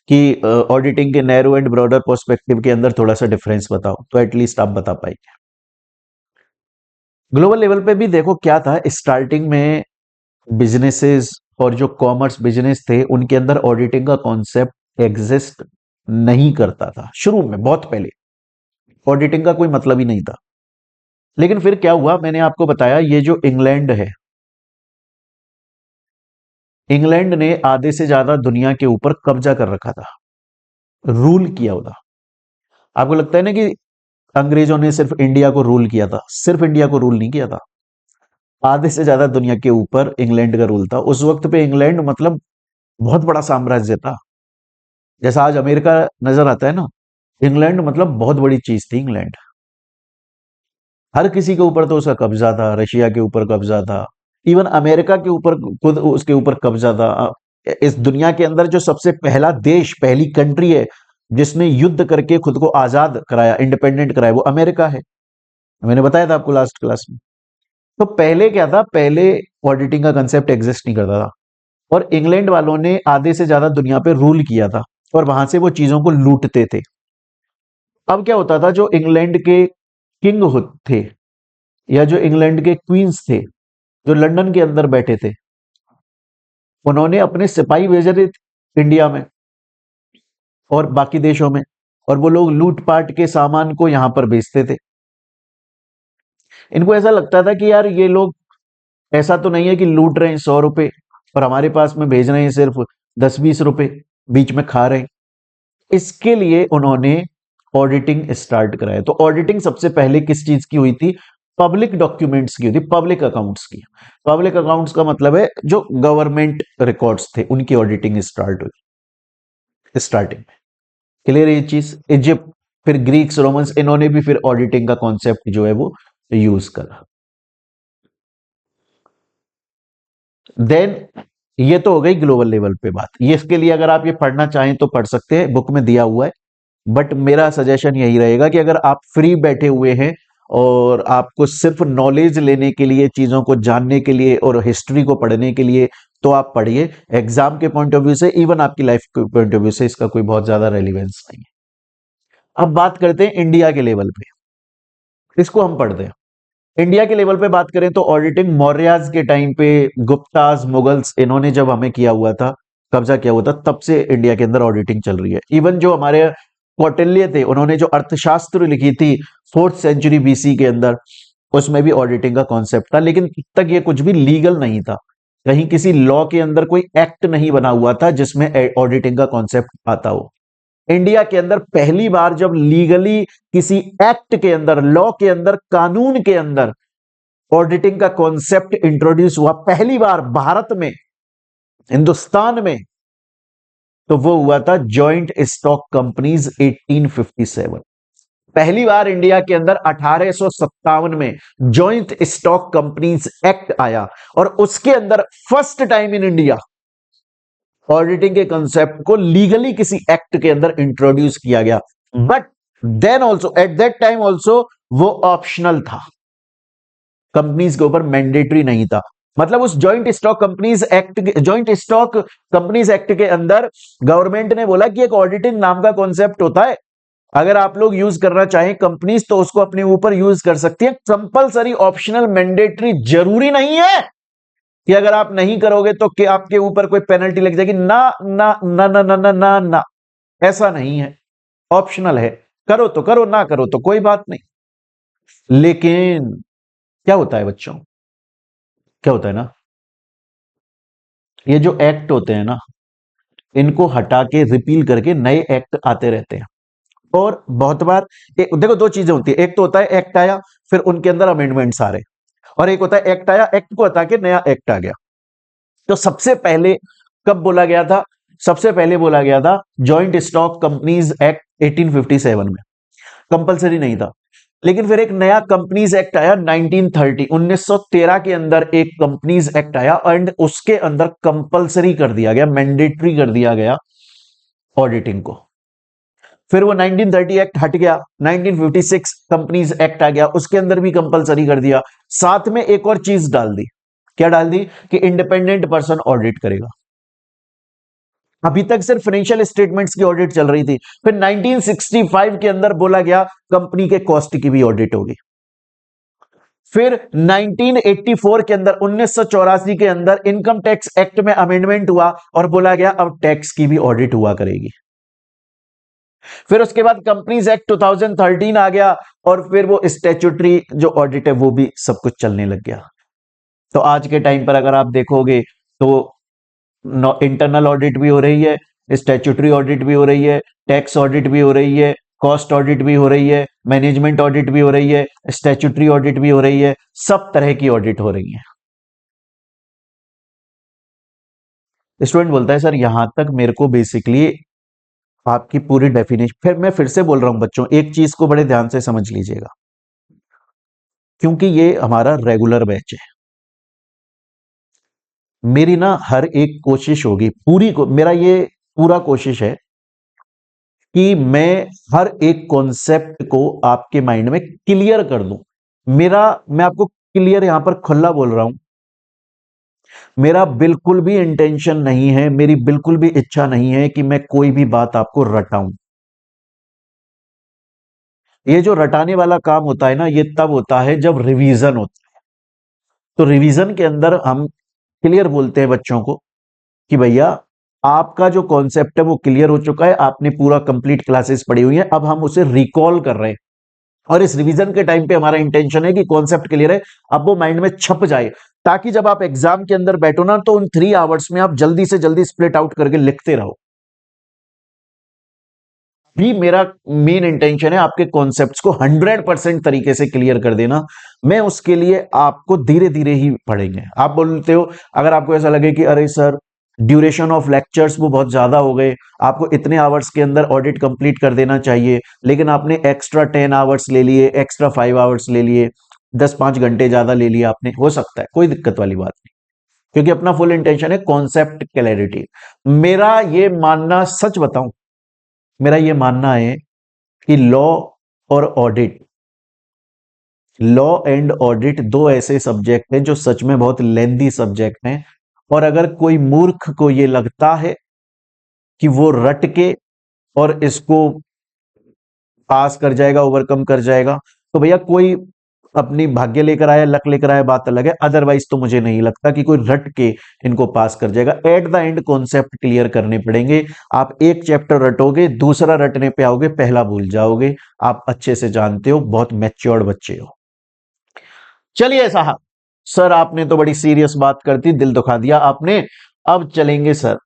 कि ऑडिटिंग के नैरो एंड ब्रॉडर पर्सपेक्टिव के अंदर थोड़ा सा डिफरेंस बताओ, तो एटलीस्ट आप बता पाएंगे। ग्लोबल लेवल पे भी देखो क्या था स्टार्टिंग में। बिजनेसेस और जो कॉमर्स बिजनेस थे उनके अंदर ऑडिटिंग का कॉन्सेप्ट एग्जिस्ट नहीं करता था शुरू में। बहुत पहले ऑडिटिंग का कोई मतलब ही नहीं था। लेकिन फिर क्या हुआ, मैंने आपको बताया, ये जो इंग्लैंड है, इंग्लैंड ने आधे से ज्यादा दुनिया के ऊपर कब्जा कर रखा था, रूल किया होता। आपको लगता है ना कि अंग्रेजों ने सिर्फ इंडिया को रूल किया था? सिर्फ इंडिया को रूल नहीं किया था, आधे से ज्यादा दुनिया के ऊपर इंग्लैंड का रूल था। उस वक्त पे इंग्लैंड मतलब बहुत बड़ा साम्राज्य था। जैसा आज अमेरिका नजर आता है ना, इंग्लैंड मतलब बहुत बड़ी चीज थी इंग्लैंड। हर किसी के ऊपर तो उसका कब्जा था, रशिया के ऊपर कब्जा था, इवन अमेरिका के ऊपर खुद उसके ऊपर कब्जा था। इस दुनिया के अंदर जो सबसे पहला देश, पहली कंट्री है जिसने युद्ध करके खुद को आजाद कराया, इंडिपेंडेंट कराया, वो अमेरिका है। मैंने बताया था आपको लास्ट क्लास में। तो पहले क्या था, पहले ऑडिटिंग का कंसेप्ट एग्जिस्ट नहीं करता था और इंग्लैंड वालों ने आधे से ज्यादा दुनिया पे रूल किया था और वहां से वो चीजों को लूटते थे। अब क्या होता था, जो इंग्लैंड के किंग थे या जो इंग्लैंड के क्वींस थे जो लंदन के अंदर बैठे थे, उन्होंने अपने सिपाही भेजे थे इंडिया में और बाकी देशों में, और वो लोग लूटपाट के सामान को यहां पर बेचते थे। इनको ऐसा लगता था कि यार ये लोग ऐसा तो नहीं है कि लूट रहे हैं 100 रुपए और हमारे पास में भेज रहे हैं सिर्फ 10-20 रुपए, बीच में खा रहे हैं। इसके लिए उन्होंने ऑडिटिंग स्टार्ट कराया। तो ऑडिटिंग सबसे पहले किस चीज की हुई थी? पब्लिक डॉक्यूमेंट्स की हुई थी, पब्लिक अकाउंट्स की। पब्लिक अकाउंट्स का मतलब है जो गवर्नमेंट रिकॉर्ड्स थे उनकी ऑडिटिंग स्टार्ट हुई स्टार्टिंग में। क्लियर है ये चीज? इजिप्ट, फिर ग्रीक्स, रोमन्स, इन्होंने भी फिर ऑडिटिंग का कॉन्सेप्ट जो है वो यूज करा। देन ये तो हो गई ग्लोबल लेवल पे बात। ये इसके लिए अगर आप ये पढ़ना चाहें तो पढ़ सकते हैं, बुक में दिया हुआ है। बट मेरा सजेशन यही रहेगा कि अगर आप फ्री बैठे हुए हैं और आपको सिर्फ नॉलेज लेने के लिए, चीजों को जानने के लिए और हिस्ट्री को पढ़ने के लिए, तो आप पढ़िए। एग्जाम के पॉइंट ऑफ व्यू से, इवन आपकी लाइफ के पॉइंट ऑफ व्यू से इसका कोई बहुत ज्यादा रेलिवेंस नहीं है। अब बात करते हैं इंडिया के लेवल पे, इसको हम पढ़ते हैं। इंडिया के लेवल पे बात करें तो ऑडिटिंग मौर्याज के टाइम पे, गुप्ताज, मुगल्स, इन्होंने जब हमें किया हुआ था, कब्जा किया हुआ था, तब से इंडिया के अंदर ऑडिटिंग चल रही है। इवन जो हमारे कौटिल्य थे, उन्होंने जो अर्थशास्त्र लिखी थी 4th सेंचुरी बीसी के अंदर, उसमें भी ऑडिटिंग का कॉन्सेप्ट था। लेकिन तब तक ये कुछ भी लीगल नहीं था, कहीं किसी लॉ के अंदर कोई एक्ट नहीं बना हुआ था जिसमें ऑडिटिंग का कॉन्सेप्ट आता हो। इंडिया के अंदर पहली बार जब लीगली किसी एक्ट के अंदर, लॉ के अंदर, कानून के अंदर ऑडिटिंग का कॉन्सेप्ट इंट्रोड्यूस हुआ पहली बार भारत में, हिंदुस्तान में, तो वो हुआ था जॉइंट स्टॉक कंपनीज 1857। पहली बार इंडिया के अंदर 1857 में जॉइंट स्टॉक कंपनीज एक्ट आया और उसके अंदर first time in India auditing के कंसेप्ट को लीगली किसी एक्ट के अंदर इंट्रोड्यूस किया गया। But then also, at that time also, वो ऑप्शनल था, कंपनीज के ऊपर मैंडेटरी नहीं था। मतलब उस जॉइंट स्टॉक कंपनीज एक्ट के अंदर गवर्नमेंट ने बोला कि एक ऑडिटिंग नाम का कॉन्सेप्ट होता है अगर आप लोग यूज करना चाहें कंपनीज तो उसको अपने ऊपर यूज कर सकती है। कंपलसरी, ऑप्शनल, मैंडेटरी जरूरी नहीं है कि अगर आप नहीं करोगे तो कि आपके ऊपर कोई पेनल्टी लग जाएगी। ना ना ना ना ना ना ना ना, ऐसा नहीं है, ऑप्शनल है। करो तो करो, ना करो तो कोई बात नहीं। लेकिन क्या होता है बच्चों, क्या होता है ना, ये जो एक्ट होते हैं ना, इनको हटा के रिपील करके नए एक्ट आते रहते हैं। और बहुत बार देखो दो चीजें होती है, एक तो होता है एक्ट आया फिर उनके अंदर अमेंडमेंट्स आ रहे, और एक होता है एक्ट आया, एक्ट को हटा के नया एक्ट आ गया। तो सबसे पहले कब बोला गया था? सबसे पहले बोला गया था जॉइंट स्टॉक कंपनीज एक्ट 1857 में, कंपलसरी नहीं था। लेकिन फिर एक नया कंपनीज एक्ट आया 1930, 1913 के अंदर एक कंपनीज एक्ट आया एंड उसके अंदर कंपलसरी कर दिया गया, मैंडेटरी कर दिया गया ऑडिटिंग को। फिर वो 1930 एक्ट हट गया, 1956 कंपनीज एक्ट आ गया, उसके अंदर भी कंपलसरी कर दिया। साथ में एक और चीज डाल दी, क्या डाल दी? कि इंडिपेंडेंट पर्सन ऑडिट करेगा। अभी तक सिर्फ फाइनेंशियल स्टेटमेंट्स की ऑडिट चल रही थी, फिर 1965 के अंदर बोला गया कंपनी के कॉस्ट की भी ऑडिट होगी। फिर 1984 के अंदर, 1984 के अंदर इनकम टैक्स एक्ट में अमेंडमेंट हुआ और बोला गया अब टैक्स की भी ऑडिट हुआ करेगी। फिर उसके बाद कंपनीज एक्ट 2013 आ गया और फिर वो स्टैट्यूटरी जो ऑडिट है वो भी सब कुछ चलने लग गया। तो आज के टाइम पर अगर आप देखोगे तो इंटरनल ऑडिट भी हो रही है, स्टैट्यूटरी ऑडिट भी हो रही है, टैक्स ऑडिट भी हो रही है, कॉस्ट ऑडिट भी हो रही है, मैनेजमेंट ऑडिट भी हो रही है, स्टैट्यूटरी ऑडिट भी हो रही है, सब तरह की ऑडिट हो रही है। स्टूडेंट बोलता है सर यहां तक मेरे को बेसिकली आपकी पूरी डेफिनेशन, फिर मैं फिर से बोल रहा हूं बच्चों, एक चीज को बड़े ध्यान से समझ लीजिएगा, क्योंकि ये हमारा रेगुलर बैच है। मेरी ना हर एक कोशिश होगी, मेरा ये पूरा कोशिश है कि मैं हर एक कॉन्सेप्ट को आपके माइंड में क्लियर कर दूं। मैं आपको क्लियर यहां पर खुला बोल रहा हूं, मेरा बिल्कुल भी इंटेंशन नहीं है, मेरी बिल्कुल भी इच्छा नहीं है कि मैं कोई भी बात आपको रटाऊं। ये जो रटाने वाला काम होता है ना, ये तब होता है जब रिवीजन होता है। तो रिवीजन के अंदर हम क्लियर बोलते हैं बच्चों को कि भैया आपका जो कॉन्सेप्ट है वो क्लियर हो चुका है, आपने पूरा कंप्लीट क्लासेस पढ़ी हुई है, अब हम उसे रिकॉल कर रहे हैं। और इस रिवीजन के टाइम पे हमारा इंटेंशन है कि कॉन्सेप्ट क्लियर है, अब वो माइंड में छप जाए, ताकि जब आप एग्जाम के अंदर बैठो ना तो उन 3 आवर्स में आप जल्दी से जल्दी स्प्लिट आउट करके लिखते रहो। भी मेरा मेन इंटेंशन है आपके कॉन्सेप्ट्स को 100% तरीके से क्लियर कर देना। मैं उसके लिए आपको धीरे धीरे ही पढ़ेंगे। आप बोलते हो, अगर आपको ऐसा लगे कि अरे सर ड्यूरेशन ऑफ लेक्चर्स वो बहुत ज्यादा हो गए, आपको इतने आवर्स के अंदर ऑडिट कंप्लीट कर देना चाहिए, लेकिन आपने एक्स्ट्रा 10 आवर्स ले लिए, एक्स्ट्रा 5 आवर्स ले लिए, 10-5 घंटे ज्यादा ले लिए आपने, हो सकता है, कोई दिक्कत वाली बात नहीं, क्योंकि अपना फुल इंटेंशन है कॉन्सेप्ट क्लैरिटी। मेरा ये मानना, सच बताऊं, मेरा ये मानना है कि लॉ और ऑडिट, लॉ एंड ऑडिट दो ऐसे सब्जेक्ट हैं जो सच में बहुत लेंदी सब्जेक्ट हैं। और अगर कोई मूर्ख को ये लगता है कि वो रट के और इसको पास कर जाएगा, ओवरकम कर जाएगा, तो भैया कोई अपनी भाग्य लेकर आया, लक लेकर आया, बात अलग है। अदरवाइज तो मुझे नहीं लगता कि कोई रट के इनको पास कर जाएगा। At the end concept clear करने पड़ेंगे। आप एक चैप्टर रटोगे, दूसरा रटने पे आओगे, पहला भूल जाओगे। आप अच्छे से जानते हो, बहुत मैच्योर्ड बच्चे हो। चलिए साहब, सर आपने तो बड़ी सीरियस बात कर दी, दिल दुखा दिया आपने। अब चलेंगे सर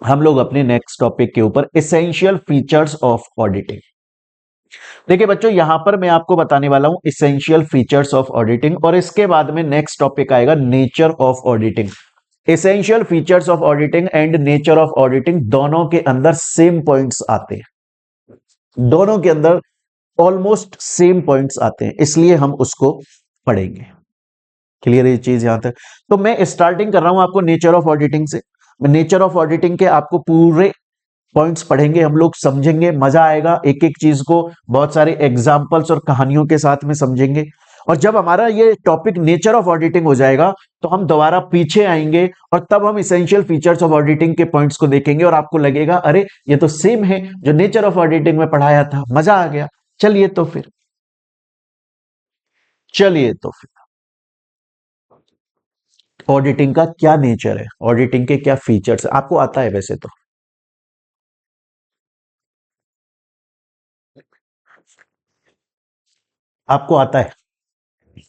हम लोग अपने नेक्स्ट टॉपिक के ऊपर, एसेंशियल फीचर्स ऑफ ऑडिटिंग। देखिए बच्चों, यहां पर मैं आपको बताने वाला हूं एसेंशियल फीचर्स ऑफ ऑडिटिंग, और इसके बाद में नेक्स्ट टॉपिक आएगा nature of auditing. Essential features of auditing and nature of auditing दोनों के अंदर सेम पॉइंट्स आते हैं, दोनों के अंदर ऑलमोस्ट सेम पॉइंट्स आते हैं, इसलिए हम उसको पढ़ेंगे। क्लियर ये चीज यहां तक? तो मैं स्टार्टिंग कर रहा हूं आपको नेचर ऑफ ऑडिटिंग से। नेचर ऑफ ऑडिटिंग के आपको पूरे पॉइंट्स पढ़ेंगे, हम लोग समझेंगे, मजा आएगा, एक एक चीज को बहुत सारे एग्जाम्पल्स और कहानियों के साथ में समझेंगे। और जब हमारा ये टॉपिक नेचर ऑफ ऑडिटिंग हो जाएगा तो हम दोबारा पीछे आएंगे और तब हम इसेंशियल फीचर्स ऑफ ऑडिटिंग के पॉइंट्स को देखेंगे और आपको लगेगा अरे ये तो सेम है जो नेचर ऑफ ऑडिटिंग में पढ़ाया था, मजा आ गया। चलिए तो फिर चलिए तो फिर ऑडिटिंग का क्या नेचर है, ऑडिटिंग के क्या फीचर्स आपको आता है वैसे तो? आपको आता है?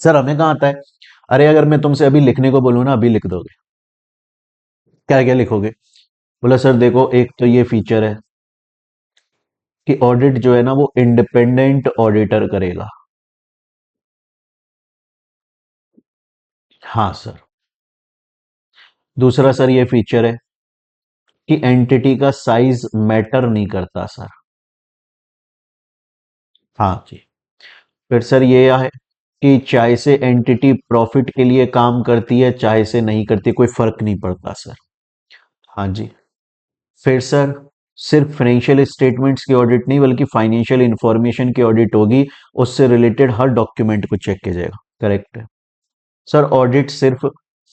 सर हमें कहाँ आता है? अरे अगर मैं तुमसे अभी लिखने को बोलूँ ना, अभी लिख दोगे? क्या क्या लिखोगे? बोला सर देखो एक तो ये फीचर है कि ऑडिट जो है ना वो इंडिपेंडेंट ऑडिटर करेगा। हाँ सर। दूसरा सर ये फीचर है कि एंटिटी का साइज मैटर नहीं करता सर। हाँ जी। फिर सर ये है कि चाहे से एंटिटी प्रॉफिट के लिए काम करती है चाहे से नहीं करती, कोई फर्क नहीं पड़ता सर। हाँ जी। फिर सर सिर्फ फाइनेंशियल स्टेटमेंट्स की ऑडिट नहीं बल्कि फाइनेंशियल इंफॉर्मेशन की ऑडिट होगी, उससे रिलेटेड हर डॉक्यूमेंट को चेक किया जाएगा। करेक्ट है सर। ऑडिट सिर्फ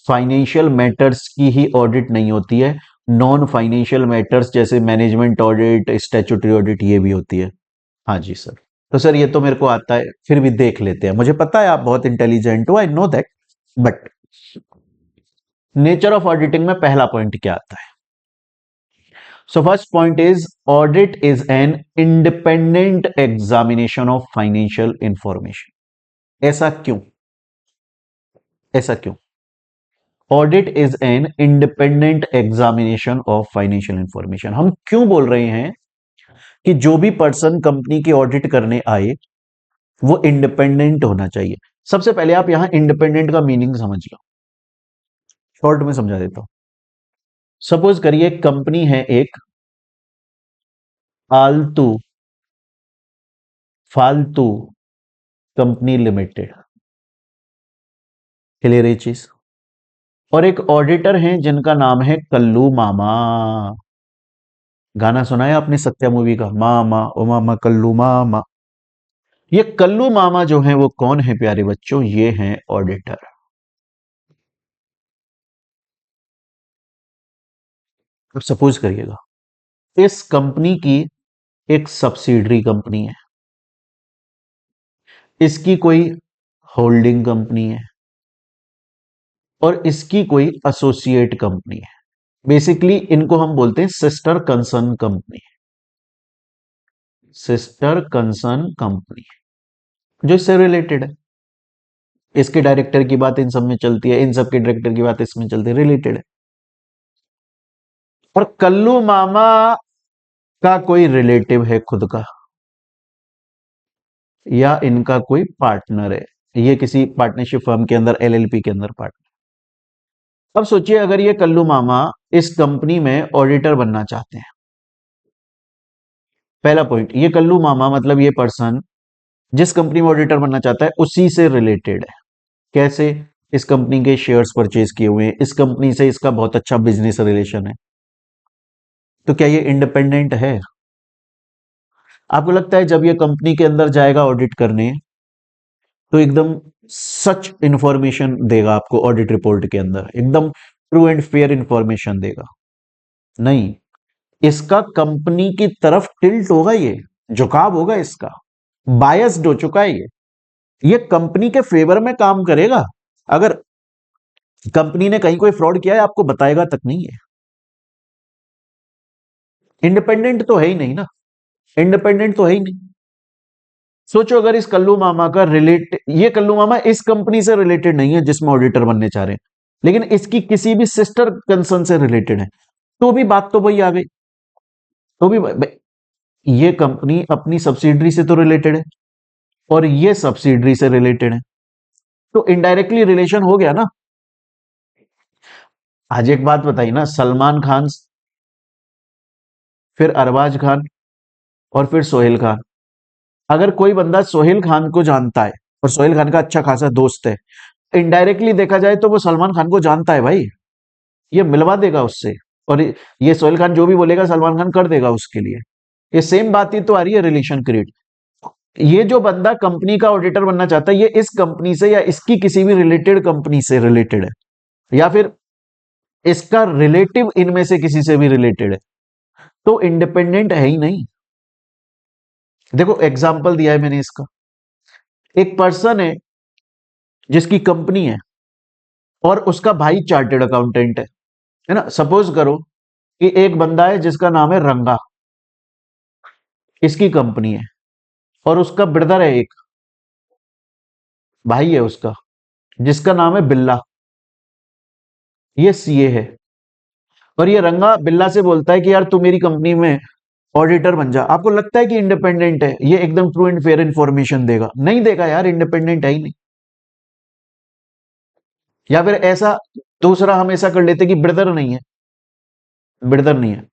फाइनेंशियल मैटर्स की ही ऑडिट नहीं होती है, नॉन फाइनेंशियल मैटर्स जैसे मैनेजमेंट ऑडिट, स्टैट्यूटरी ऑडिट ये भी होती है। हाँ जी सर। तो सर ये तो मेरे को आता है, फिर भी देख लेते हैं। मुझे पता है आप बहुत इंटेलिजेंट हो, I know that, but nature of auditing में पहला पॉइंट क्या आता है? So first point is audit is an independent examination of financial information. ऐसा क्यों? ऐसा क्यों? Audit is an independent examination of financial information. हम क्यों बोल रहे हैं कि जो भी पर्सन कंपनी की ऑडिट करने आए वो इंडिपेंडेंट होना चाहिए? सबसे पहले आप यहां इंडिपेंडेंट का मीनिंग समझ लो, शॉर्ट में समझा देता हूं। सपोज करिए कंपनी है एक आलतू फालतू कंपनी लिमिटेड, क्लियर ये चीज? और एक ऑडिटर हैं जिनका नाम है कल्लू मामा। गाना सुना है आपने सत्या मूवी का, मामा ओ मामा कल्लू मामा? ये कल्लू मामा जो है वो कौन है प्यारे बच्चों? ये हैं ऑडिटर। अब सपोज करिएगा इस कंपनी की एक सब्सिडरी कंपनी है, इसकी कोई होल्डिंग कंपनी है और इसकी कोई एसोसिएट कंपनी है। बेसिकली इनको हम बोलते हैं sister concern company. Sister concern company जो इससे रिलेटेड है। इसके डायरेक्टर की बात इन सब में चलती है, इन सब के डायरेक्टर की बात इसमें चलती है, रिलेटेड है। और कल्लू मामा का कोई रिलेटिव है खुद का, या इनका कोई पार्टनर है, ये किसी पार्टनरशिप फर्म के अंदर एलएलपी के अंदर पार्टनर। अब सोचिए अगर ये कल्लू मामा इस कंपनी में ऑडिटर बनना चाहते हैं। पहला पॉइंट, ये कल्लू मामा मतलब ये पर्सन जिस कंपनी में ऑडिटर बनना चाहता है उसी से रिलेटेड है। कैसे? इस कंपनी के शेयर्स परचेज किए हुए हैं, इस कंपनी से इसका बहुत अच्छा बिजनेस रिलेशन है। तो क्या ये इंडिपेंडेंट है? आपको लगता है जब ये कंपनी के अंदर जाएगा ऑडिट करने तो एकदम सच इंफॉर्मेशन देगा आपको? ऑडिट रिपोर्ट के अंदर एकदम ट्रू एंड फेयर इंफॉर्मेशन देगा? नहीं, इसका कंपनी की तरफ टिल्ट होगा, ये झुकाव होगा, इसका बायस्ड हो चुका है ये कंपनी के फेवर में काम करेगा। अगर कंपनी ने कहीं कोई फ्रॉड किया है आपको बताएगा तक नहीं है। इंडिपेंडेंट तो है ही नहीं ना, इंडिपेंडेंट तो है ही नहीं। सोचो अगर इस कल्लू मामा का रिलेट, ये कल्लू मामा इस कंपनी से रिलेटेड नहीं है जिसमें ऑडिटर बनने चाह रहे हैं, लेकिन इसकी किसी भी सिस्टर कंसर्न से रिलेटेड है, तो भी बात तो वही आ गई। तो भी ये कंपनी अपनी सब्सिडरी से तो रिलेटेड है और ये सब्सिडरी से रिलेटेड है, तो इनडायरेक्टली रिलेशन हो गया ना। आज एक बात बताइए ना, सलमान खान, फिर अरबाज खान और फिर सोहेल खान। अगर कोई बंदा सोहेल खान को जानता है और सोहेल खान का अच्छा खासा दोस्त है, इनडायरेक्टली देखा जाए तो वो सलमान खान को जानता है भाई, ये मिलवा देगा उससे। और ये सोहेल खान जो भी बोलेगा सलमान खान कर देगा उसके लिए। ये सेम बात ही तो आ रही है रिलेशन क्रिएट। ये जो बंदा कंपनी का ऑडिटर बनना चाहता है, ये इस कंपनी से या इसकी किसी भी रिलेटेड कंपनी से रिलेटेड है, या फिर इसका रिलेटिव इनमें से किसी से भी रिलेटेड है, तो इंडिपेंडेंट है ही नहीं। देखो एग्जाम्पल दिया है मैंने इसका। एक पर्सन है जिसकी कंपनी है और उसका भाई चार्टेड अकाउंटेंट है ना। सपोज करो कि एक बंदा है जिसका नाम है रंगा, इसकी कंपनी है, और उसका ब्रदर है, एक भाई है उसका जिसका नाम है बिल्ला, ये सीए है। और ये रंगा बिल्ला से बोलता है कि यार तू मेरी कंपनी में ऑडिटर बन जा। आपको लगता है कि इंडिपेंडेंट है, ये एकदम ट्रू एंड फेयर इंफॉर्मेशन देगा? नहीं देगा यार, इंडिपेंडेंट है ही नहीं। या फिर ऐसा दूसरा हम ऐसा कर लेते कि ब्रदर नहीं है, ब्रदर नहीं है,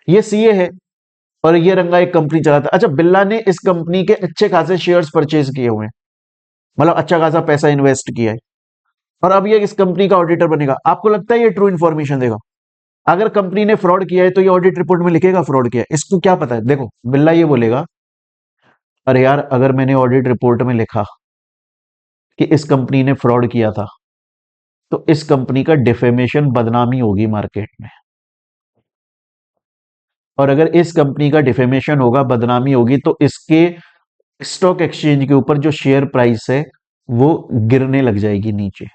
ये सीए है और ये रंगा एक कंपनी चलाता है। अच्छा, बिल्ला ने इस कंपनी के अच्छे खासे शेयर्स परचेज किए हुए हैं, मतलब अच्छा खासा पैसा इन्वेस्ट किया है, और अब ये इस कंपनी का ऑडिटर बनेगा। आपको लगता है ये ट्रू इन्फॉर्मेशन देगा? अगर कंपनी ने फ्रॉड किया है तो ये ऑडिट रिपोर्ट में लिखेगा फ्रॉड किया है? इसको क्या पता है? देखो बिल्ला ये बोलेगा, अरे यार अगर मैंने ऑडिट रिपोर्ट में लिखा कि इस कंपनी ने फ्रॉड किया था, तो इस कंपनी का डिफेमेशन, बदनामी होगी मार्केट में। और अगर इस कंपनी का डिफेमेशन होगा, बदनामी होगी, तो इसके स्टॉक एक्सचेंज के ऊपर जो शेयर प्राइस है वो गिरने लग जाएगी नीचे।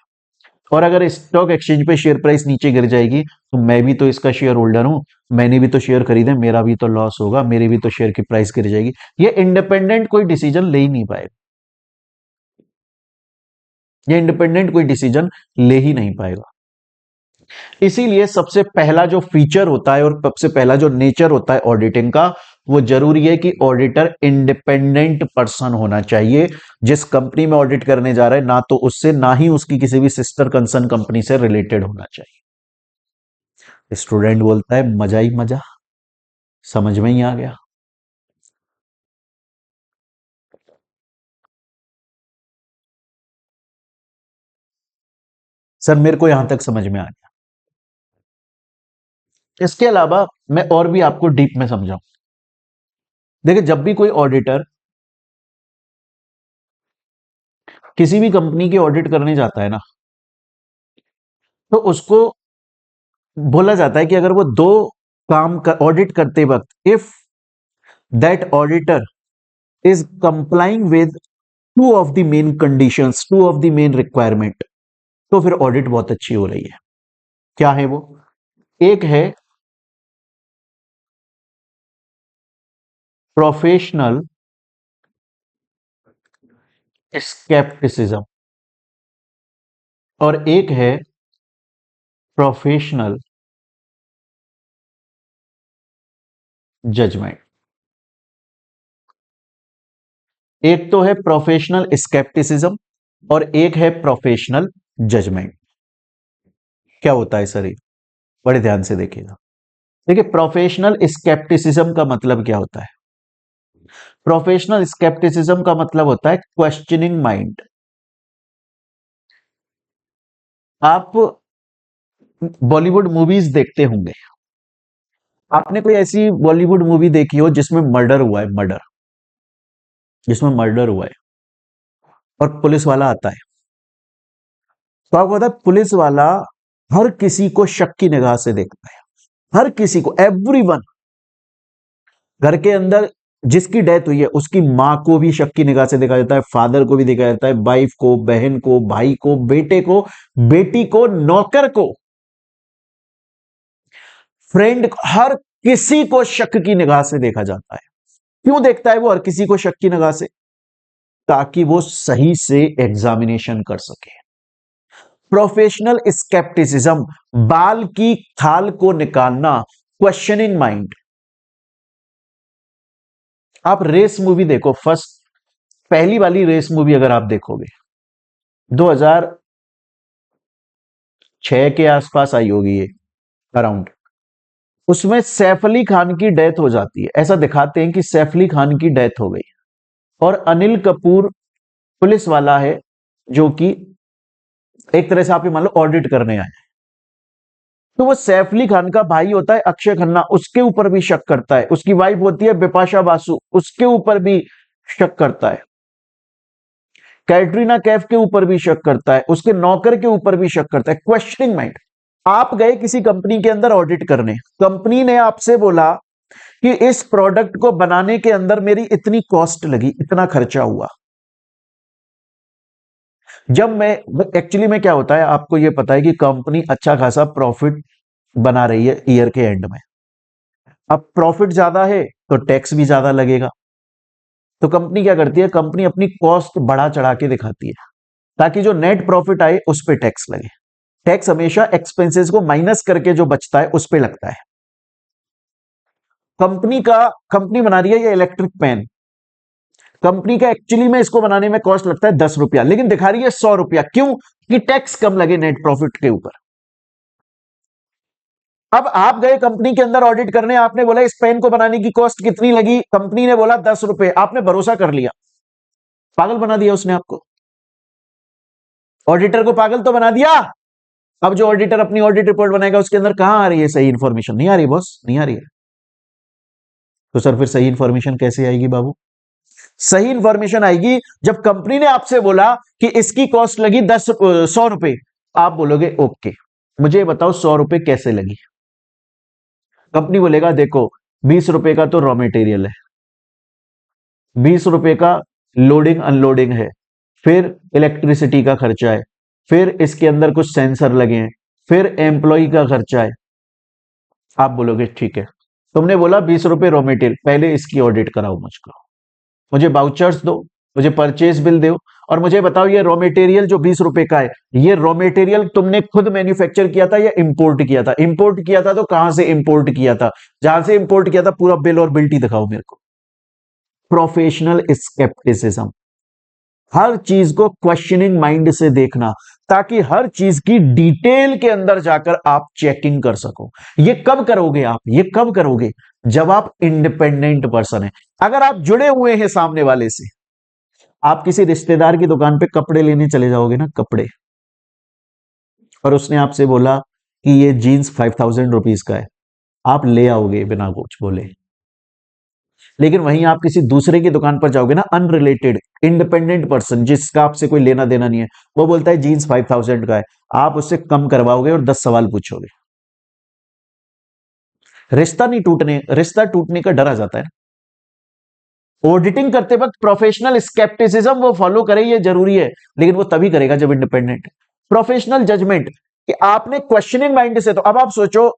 और अगर स्टॉक एक्सचेंज पे शेयर प्राइस नीचे गिर जाएगी तो मैं भी तो इसका शेयर होल्डर हूं, मैंने भी तो शेयर खरीदे, मेरा भी तो लॉस होगा, मेरी भी तो शेयर की प्राइस गिर जाएगी। ये इंडिपेंडेंट कोई डिसीजन ले ही नहीं पाएगा, ये इंडिपेंडेंट कोई डिसीजन ले ही नहीं पाएगा। इसीलिए सबसे पहला जो फीचर होता है और सबसे पहला जो नेचर होता है ऑडिटिंग का, वो जरूरी है कि ऑडिटर इंडिपेंडेंट पर्सन होना चाहिए। जिस कंपनी में ऑडिट करने जा रहा है, ना तो उससे ना ही उसकी किसी भी सिस्टर कंसर्न कंपनी से रिलेटेड होना चाहिए। स्टूडेंट बोलता है मजा ही मजा, समझ में ही आ गया। सर मेरे को यहां तक समझ में आ गया। इसके अलावा मैं और भी आपको डीप में समझाऊं। देखिए, जब भी कोई ऑडिटर किसी भी कंपनी की ऑडिट करने जाता है ना, तो उसको बोला जाता है कि अगर वो दो काम का ऑडिट करते वक्त, if that auditor is complying with two of the main conditions, two of the main requirement, तो फिर ऑडिट बहुत अच्छी हो रही है। क्या है वो? एक है प्रोफेशनल स्केप्टिसिज्म और एक है प्रोफेशनल जजमेंट। एक तो है प्रोफेशनल स्केप्टिसिज्म और एक है प्रोफेशनल जजमेंट। क्या होता है सर ये? बड़े ध्यान से देखिएगा। देखिए, प्रोफेशनल स्केप्टिसिज्म का मतलब क्या होता है? प्रोफेशनल स्केप्टिसिज्म का मतलब होता है क्वेश्चनिंग माइंड। आप बॉलीवुड मूवीज देखते होंगे, आपने कोई ऐसी बॉलीवुड मूवी देखी हो जिसमें मर्डर हुआ है, मर्डर, जिसमें मर्डर हुआ है और पुलिस वाला आता है, तो आपको पता है पुलिस वाला हर किसी को शक की निगाह से देखता है, हर किसी को, एवरीवन। घर के अंदर जिसकी डेथ हुई है उसकी मां को भी शक की निगाह से देखा जाता है, फादर को भी देखा जाता है, वाइफ को, बहन को, भाई को, बेटे को, बेटी को, नौकर को, फ्रेंड, हर किसी को शक की निगाह से देखा जाता है। क्यों देखता है वो हर किसी को शक की निगाह से? ताकि वो सही से एग्जामिनेशन कर सके। प्रोफेशनल स्केप्टिसिज्म, बाल की खाल को निकालना, क्वेश्चनिंग माइंड। आप रेस मूवी देखो, फर्स्ट, पहली वाली रेस मूवी अगर आप देखोगे, 2006 के आसपास आई होगी ये, अराउंड। उसमें सैफ अली खान की डेथ हो जाती है, ऐसा दिखाते हैं कि सैफ अली खान की डेथ हो गई और अनिल कपूर पुलिस वाला है, जो कि एक तरह से आप ये मान लो ऑडिट करने आए। तो वो सैफ अली खान का भाई होता है अक्षय खन्ना, उसके ऊपर भी शक करता है। उसकी वाइफ होती है बिपाशा बासु, उसके ऊपर भी शक करता है, कैटरीना कैफ के ऊपर भी शक करता है, उसके नौकर के ऊपर भी शक करता है। Questioning mind. आप गए किसी कंपनी के अंदर ऑडिट करने, कंपनी ने आपसे बोला कि इस प्रोडक्ट को बनाने के अंदर मेरी इतनी कॉस्ट लगी, इतना खर्चा हुआ। जब मैं एक्चुअली में क्या होता है, आपको यह पता है कि कंपनी अच्छा खासा प्रॉफिट बना रही है ईयर के एंड में। अब प्रॉफिट ज्यादा है तो टैक्स भी ज्यादा लगेगा, तो कंपनी क्या करती है, कंपनी अपनी कॉस्ट बढ़ा चढ़ा के दिखाती है ताकि जो नेट प्रॉफिट आए उस पे टैक्स लगे। टैक्स हमेशा एक्सपेंसेस को माइनस करके जो बचता है उस पे लगता है। कंपनी बना रही है ये इलेक्ट्रिक पेन, कंपनी का एक्चुअली में इसको बनाने में कॉस्ट लगता है 10 रुपया, लेकिन दिखा रही है 100 रुपया। क्यों? कि टैक्स कम लगे नेट प्रॉफिट के ऊपर। अब आप गए कंपनी के अंदर ऑडिट करने, आपने बोला इस पेन को बनाने की कॉस्ट कितनी लगी, कंपनी ने बोला 10 रुपए, आपने भरोसा कर लिया, पागल बना दिया उसने आपको, ऑडिटर को पागल तो बना दिया। अब जो ऑडिटर अपनी ऑडिट रिपोर्ट बनाएगा उसके अंदर कहां आ रही है सही इंफॉर्मेशन? नहीं आ रही बॉस, नहीं आ रही है। तो सर फिर सही इंफॉर्मेशन कैसे आएगी बाबू? सही इंफॉर्मेशन आएगी जब कंपनी ने आपसे बोला कि इसकी कॉस्ट लगी 100 रुपए, आप बोलोगे ओके मुझे बताओ 100 रुपए कैसे लगी। कंपनी बोलेगा देखो 20 रुपए का तो रॉ मटेरियल है, 20 रुपए का लोडिंग अनलोडिंग है, फिर इलेक्ट्रिसिटी का खर्चा है, फिर इसके अंदर कुछ सेंसर लगे हैं, फिर एम्प्लॉय का खर्चा है। आप बोलोगे ठीक है, तुमने बोला 20 रुपए रॉ मटेरियल, पहले इसकी ऑडिट कराओ मुझको, मुझे बाउचर्स दो, मुझे परचेज बिल दो, और मुझे बताओ ये रॉ मटेरियल जो 20 रुपए का है, ये रॉ मटेरियल तुमने खुद मैन्युफैक्चर किया था या इंपोर्ट किया था? इंपोर्ट किया था तो कहां से इंपोर्ट किया था? जहां से इंपोर्ट किया था पूरा बिल और बिल्टी दिखाओ मेरे को। प्रोफेशनल स्केप्टिसिज्म, हर चीज को क्वेश्चनिंग माइंड से देखना, ताकि हर चीज की डिटेल के अंदर जाकर आप चेकिंग कर सको। ये कब करोगे आप? ये कब करोगे? जब आप इंडिपेंडेंट पर्सन है। अगर आप जुड़े हुए हैं सामने वाले से, आप किसी रिश्तेदार की दुकान पे कपड़े लेने चले जाओगे ना, कपड़े, और उसने आपसे बोला कि ये जीन्स 5000 रुपीज का है, आप ले आओगे बिना कुछ बोले। लेकिन वहीं आप किसी दूसरे की दुकान पर जाओगे ना, अनरिलेटेड इंडिपेंडेंट पर्सन जिसका आपसे कोई लेना देना नहीं है, वो बोलता है जीन्स 5000 का है, आप उससे कम करवाओगे और 10 सवाल पूछोगे। रिश्ता टूटने का डर आ जाता है। ऑडिटिंग करते वक्त प्रोफेशनल स्केप्टिसिज्म वो फॉलो करे, ये जरूरी है, लेकिन वो तभी करेगा जब इंडिपेंडेंट। प्रोफेशनल जजमेंट, कि आपने क्वेश्चनिंग माइंड से, तो अब आप सोचो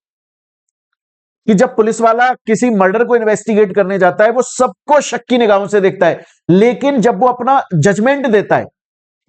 कि जब पुलिस वाला किसी मर्डर को इन्वेस्टिगेट करने जाता है वो सबको शक की निगाहों से देखता है, लेकिन जब वो अपना जजमेंट देता है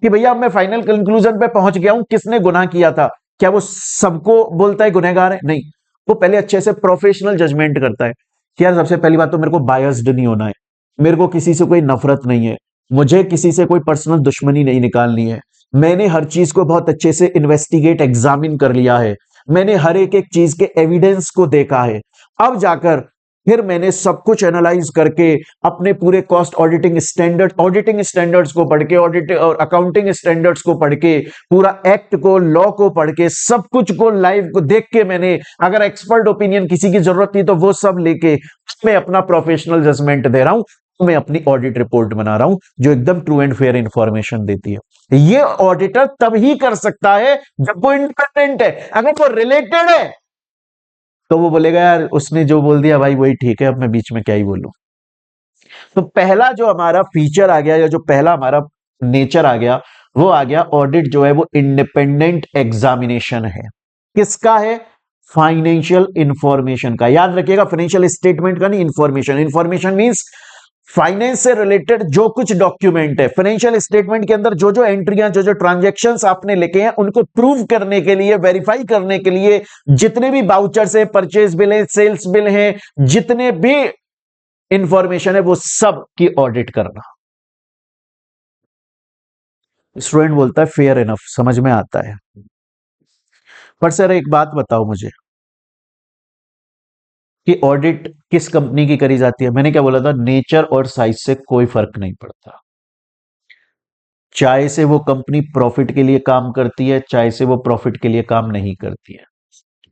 कि भैया अब मैं फाइनल कंक्लूजन पे पहुंच गया हूं किसने गुनाह किया था, क्या वो सबको बोलता है गुनहगार है? नहीं, वो पहले अच्छे से प्रोफेशनल जजमेंट करता है कि यार सबसे पहली बात तो मेरे को बायस्ड नहीं होना है, मेरे को किसी से कोई नफरत नहीं है, मुझे किसी से कोई पर्सनल दुश्मनी नहीं निकालनी है, मैंने हर चीज को बहुत अच्छे से इन्वेस्टिगेट एग्जामिन कर लिया है, मैंने हर एक एक चीज के एविडेंस को देखा है, अब जाकर फिर मैंने सब कुछ एनालाइज करके अपने पूरे कॉस्ट ऑडिटिंग स्टैंडर्ड्स को पढ़ के, ऑडिट और अकाउंटिंग स्टैंडर्ड्स को पढ़ के, पूरा एक्ट को, लॉ को पढ़ के, सब कुछ को लाइव को देख के, मैंने अगर एक्सपर्ट ओपिनियन किसी की जरूरत थी तो वो सब लेके मैं अपना प्रोफेशनल जजमेंट दे रहा हूं, मैं अपनी ऑडिट रिपोर्ट बना रहा हूं जो एकदम ट्रू एंड फेयर इंफॉर्मेशन देती है। ये ऑडिटर तब ही कर सकता है जब वो इंडिपेंडेंट है। अगर वो रिलेटेड है तो वो बोलेगा यार उसने जो बोल दिया भाई वही ठीक है, अब मैं बीच में क्या ही बोलूं। तो पहला जो हमारा फीचर आ गया, या जो पहला हमारा नेचर आ गया, वो आ गया ऑडिट जो है वो इंडिपेंडेंट एग्जामिनेशन है। किसका है? फाइनेंशियल इंफॉर्मेशन का। याद रखिएगा, फाइनेंशियल स्टेटमेंट का नहीं, इंफॉर्मेशन। इंफॉर्मेशन मींस फाइनेंस से रिलेटेड जो कुछ डॉक्यूमेंट है। फाइनेंशियल स्टेटमेंट के अंदर जो जो एंट्रियां, जो जो ट्रांजैक्शंस आपने लिखे हैं, उनको प्रूव करने के लिए, वेरीफाई करने के लिए, जितने भी बाउचर्स है, परचेज बिल है, सेल्स बिल है, जितने भी इंफॉर्मेशन है, वो सब की ऑडिट करना। स्टूडेंट बोलता है फेयर इनफ, समझ में आता है, पर सर एक बात बताओ मुझे कि ऑडिट किस कंपनी की करी जाती है? मैंने क्या बोला था, नेचर और साइज से कोई फर्क नहीं पड़ता। चाहे से वो कंपनी प्रॉफिट के लिए काम करती है, चाहे से वो प्रॉफिट के लिए काम नहीं करती है,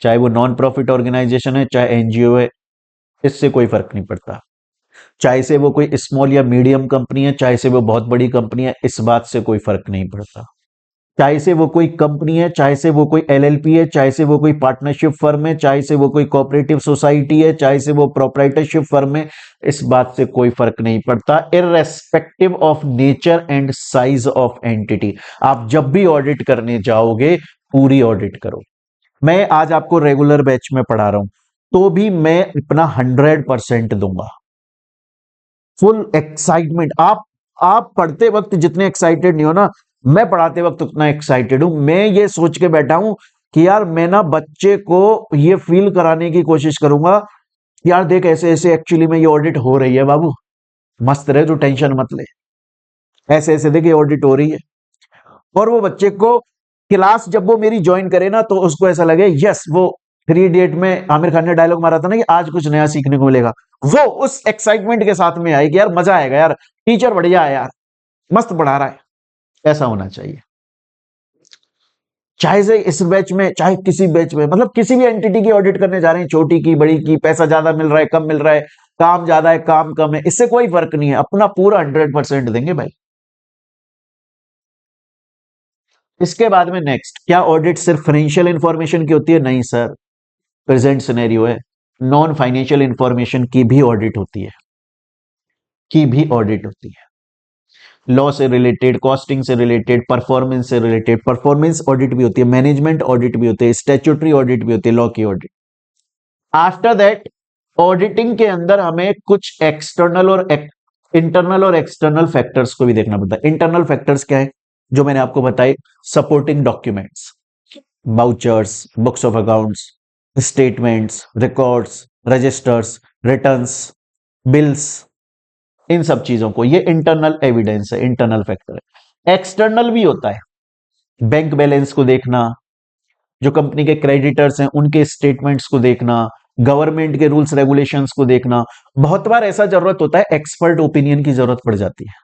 चाहे वो नॉन प्रॉफिट ऑर्गेनाइजेशन है, चाहे एनजीओ है, इससे कोई फर्क नहीं पड़ता। चाहे से वो कोई स्मॉल या मीडियम कंपनी है, चाहे से वो बहुत बड़ी कंपनी है, इस बात से कोई फर्क नहीं पड़ता। चाहे से वो कोई कंपनी है, चाहे से वो कोई एलएलपी है, चाहे से वो कोई पार्टनरशिप फर्म है, चाहे से वो कोई कोऑपरेटिव सोसाइटी है, चाहे से वो प्रोप्राइटरशिप फर्म है, इस बात से कोई फर्क नहीं पड़ता, irrespective of nature and size of entity. आप जब भी ऑडिट करने जाओगे पूरी ऑडिट करो। मैं आज आपको रेगुलर बैच में पढ़ा रहा हूं तो भी मैं अपना 100% दूंगा, फुल एक्साइटमेंट। आप पढ़ते वक्त जितने एक्साइटेड नहीं हो ना, मैं पढ़ाते वक्त उतना एक्साइटेड हूं। मैं ये सोच के बैठा हूं कि यार मैं ना बच्चे को ये फील कराने की कोशिश करूंगा कि यार देख ऐसे ऐसे एक्चुअली में ये ऑडिट हो रही है बाबू, मस्त रहे, तो टेंशन मत ले, ऐसे ऐसे देखिए ऑडिट हो रही है। और वो बच्चे को क्लास जब वो मेरी ज्वाइन करे ना तो उसको ऐसा लगे यस, वो 3 इडियट में आमिर खान ने डायलॉग मारा था ना कि आज कुछ नया सीखने को मिलेगा, वो उस एक्साइटमेंट के साथ में आएगी, यार मजा आएगा, यार टीचर बढ़िया है, यार मस्त पढ़ा रहा है। ऐसा होना चाहिए, चाहे से इस बैच में चाहे किसी बैच में, मतलब किसी भी एंटिटी की ऑडिट करने जा रहे हैं, छोटी की बड़ी की, पैसा ज्यादा मिल रहा है कम मिल रहा है, काम ज्यादा है काम कम है, इससे कोई फर्क नहीं है, अपना पूरा 100% देंगे भाई। इसके बाद में नेक्स्ट, क्या ऑडिट सिर्फ फाइनेंशियल इंफॉर्मेशन की होती है? नहीं सर, प्रेजेंट सिनेरियो है, नॉन फाइनेंशियल इंफॉर्मेशन की भी ऑडिट होती है, की भी ऑडिट होती है, लॉ से रिलेटेड, कॉस्टिंग से रिलेटेड, परफॉर्मेंस से रिलेटेड, परफॉर्मेंस ऑडिट भी होती है, मैनेजमेंट ऑडिट भी होती है, स्टैट्यूटरी ऑडिट भी होती है, लॉ की ऑडिट। आफ्टर दैट ऑडिटिंग के अंदर हमें कुछ एक्सटर्नल और इंटरनल और एक्सटर्नल फैक्टर्स को भी देखना पड़ता है। इंटरनल फैक्टर्स क्या है? जो मैंने आपको बताई, supporting documents, vouchers, books of accounts, statements, records, registers, returns, bills, इन सब चीजों को, ये इंटरनल एविडेंस है, इंटरनल फैक्टर है। एक्सटर्नल भी होता है, बैंक बैलेंस को देखना, जो कंपनी के क्रेडिटर्स हैं उनके स्टेटमेंट्स को देखना, गवर्नमेंट के रूल्स रेगुलेशंस को देखना। बहुत बार ऐसा जरूरत होता है, एक्सपर्ट ओपिनियन की जरूरत पड़ जाती है।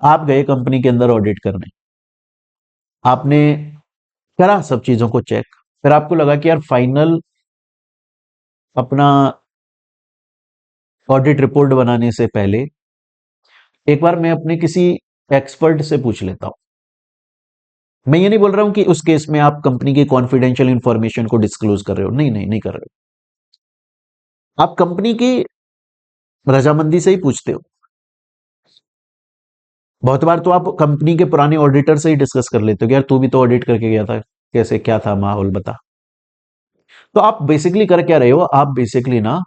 आप गए कंपनी के अंदर ऑडिट करने, आपने करा सब चीजों को चेक, फिर आपको लगा कि यार फाइनल अपना ऑडिट रिपोर्ट बनाने से पहले एक बार मैं अपने किसी एक्सपर्ट से पूछ लेता हूं। मैं ये नहीं बोल रहा हूं कि उस केस में आप कंपनी की कॉन्फिडेंशियल इंफॉर्मेशन को डिस्क्लोज कर रहे हो, नहीं नहीं नहीं कर रहे हो, आप कंपनी की रजामंदी से ही पूछते हो। बहुत बार तो आप कंपनी के पुराने ऑडिटर से ही डिस्कस कर लेते हो कि यार तू भी तो ऑडिट करके गया था, कैसे क्या था माहौल बता। तो आप बेसिकली कर क्या रहे हो, आप बेसिकली ना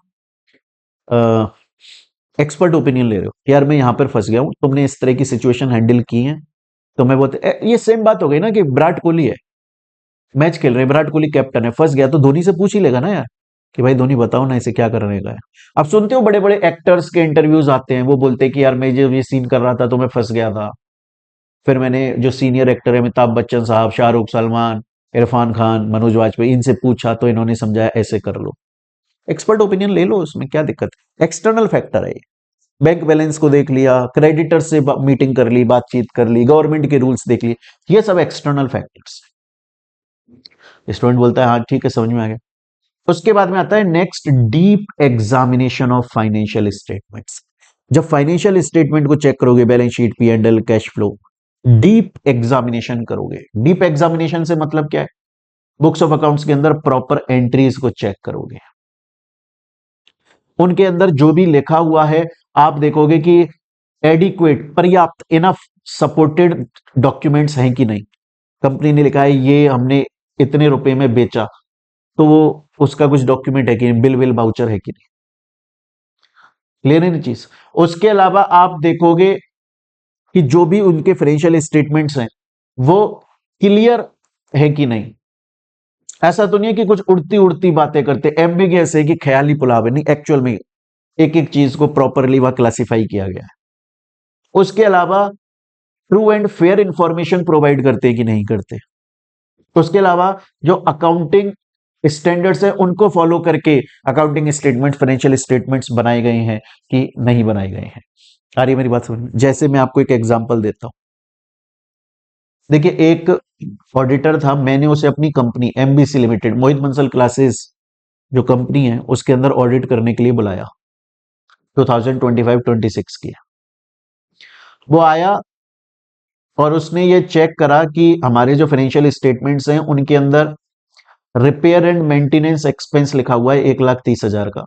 एक्सपर्ट ओपिनियन ले रहे हो कि यार मैं यहां पर फंस गया हूं, तुमने इस तरह की सिचुएशन हैंडल की है, तो मैं बहुत, ये सेम बात हो गई ना कि विराट कोहली है, मैच खेल रहे हैं, विराट कोहली कैप्टन है, फंस गया तो धोनी से पूछ ही लेगा ना यार कि भाई धोनी बताओ ना इसे क्या करने का है। आप सुनते हो बड़े बड़े एक्टर्स के इंटरव्यूज आते हैं, वो बोलते हैं कि यार मैं जो ये सीन कर रहा था तो मैं फंस गया था, फिर मैंने जो सीनियर एक्टर है अमिताभ बच्चन साहब, शाहरुख, सलमान, इरफान खान, मनोज वाजपेयी, इनसे पूछा तो इन्होंने समझाया ऐसे कर लो। एक्सपर्ट ओपिनियन ले लो, उसमें क्या दिक्कत है, एक्सटर्नल फैक्टर है ये। बैंक बैलेंस को देख लिया, क्रेडिटर से मीटिंग कर ली, बातचीत कर ली, गवर्नमेंट के रूल्स देख लिए, ये सब एक्सटर्नल फैक्टर्स। स्टूडेंट बोलता है हाँ ठीक है समझ में आ गया। उसके बाद में आता है next, deep examination of financial statements. जब फाइनेंशियल स्टेटमेंट को चेक करोगे, balance sheet, P and L, cash flow, deep examination करोगे। डीप एग्जामिनेशन से मतलब क्या है? बुक्स ऑफ अकाउंट्स के अंदर प्रॉपर एंट्रीज को चेक करोगे, उनके अंदर जो भी लिखा हुआ है आप देखोगे कि एडिक्वेट, पर्याप्त, इनफ सपोर्टेड डॉक्यूमेंट्स हैं कि नहीं। कंपनी ने लिखा है ये हमने इतने रुपए में बेचा, तो वो उसका कुछ डॉक्यूमेंट है कि नहीं, बिल विल बाउचर है कि नहीं, लेने चीज। उसके अलावा आप देखोगे कि जो भी उनके फाइनेंशियल स्टेटमेंट्स हैं वो क्लियर है कि नहीं। ऐसा तो नहीं है कि कुछ उड़ती उड़ती बातें करते, एम्बिगियस है कि ख्याली पुलाव है, नहीं, एक्चुअल में एक एक चीज को प्रॉपरली वहां क्लासिफाई किया गया है। उसके अलावा true and fair information provide करते हैं कि नहीं करते। उसके अलावा जो अकाउंटिंग स्टैंडर्ड्स है उनको फॉलो करके अकाउंटिंग स्टेटमेंट, फाइनेंशियल स्टेटमेंट्स बनाए गए हैं कि नहीं बनाए गए हैं। आ रही है मेरी बात समझ में? जैसे मैं आपको एक एग्जांपल देता हूं, देखिए एक ऑडिटर था, मैंने उसे अपनी company MBC limited, Mohit Bansal classes जो कंपनी है उसके अंदर ऑडिट करने के लिए बुलाया। 2025-26 की। वो आया और उसने ये चेक करा कि हमारे जो फाइनेंशियल स्टेटमेंट्स हैं उनके अंदर रिपेयर एंड मेंटेनेंस एक्सपेंस लिखा हुआ है 1,30,000 का,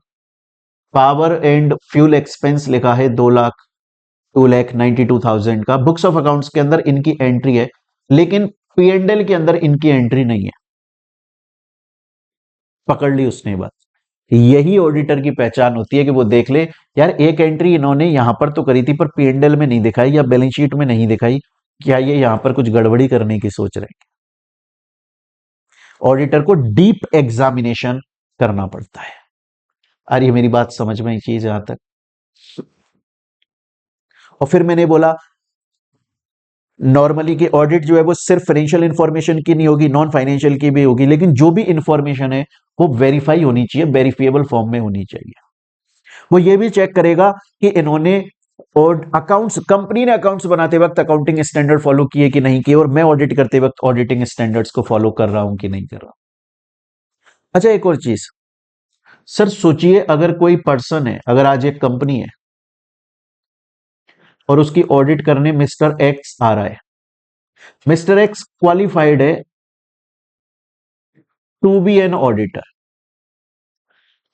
पावर एंड फ्यूल एक्सपेंस लिखा है 2,92,000 का। बुक्स ऑफ अकाउंट्स के अंदर इनकी एंट्री है, लेकिन P&L के अंदर इनकी एंट्री नहीं है। पकड़ ली उसने बात। यही ऑडिटर की पहचान होती है कि वो देख ले यार एक एंट्री इन्होंने यहां पर तो करी थी पर P&L में नहीं दिखाई या बैलेंस शीट में नहीं दिखाई, क्या ये यहां पर कुछ गड़बड़ी करने की सोच रहे हैं। ऑडिटर को डीप एग्जामिनेशन करना पड़ता है। अरे मेरी बात समझ में आई चीज यहां तक। और फिर मैंने बोला नॉर्मली कि ऑडिट जो है वो सिर्फ फाइनेंशियल इंफॉर्मेशन की नहीं होगी, नॉन फाइनेंशियल की भी होगी, लेकिन जो भी इंफॉर्मेशन है वो वेरीफाई होनी चाहिए, वेरीफिएबल फॉर्म में होनी चाहिए। वो ये भी चेक करेगा कि इन्होंने और अकाउंट्स, कंपनी ने अकाउंट्स बनाते वक्त अकाउंटिंग स्टैंडर्ड फॉलो किए कि नहीं किए, और मैं ऑडिट करते वक्त ऑडिटिंग स्टैंडर्ड्स को फॉलो कर रहा हूं कि नहीं कर रहा। अच्छा एक और चीज सर, सोचिए अगर कोई पर्सन है, अगर आज एक कंपनी है और उसकी ऑडिट करने मिस्टर एक्स आ रहा है। मिस्टर एक्स क्वालिफाइड है to be an auditor,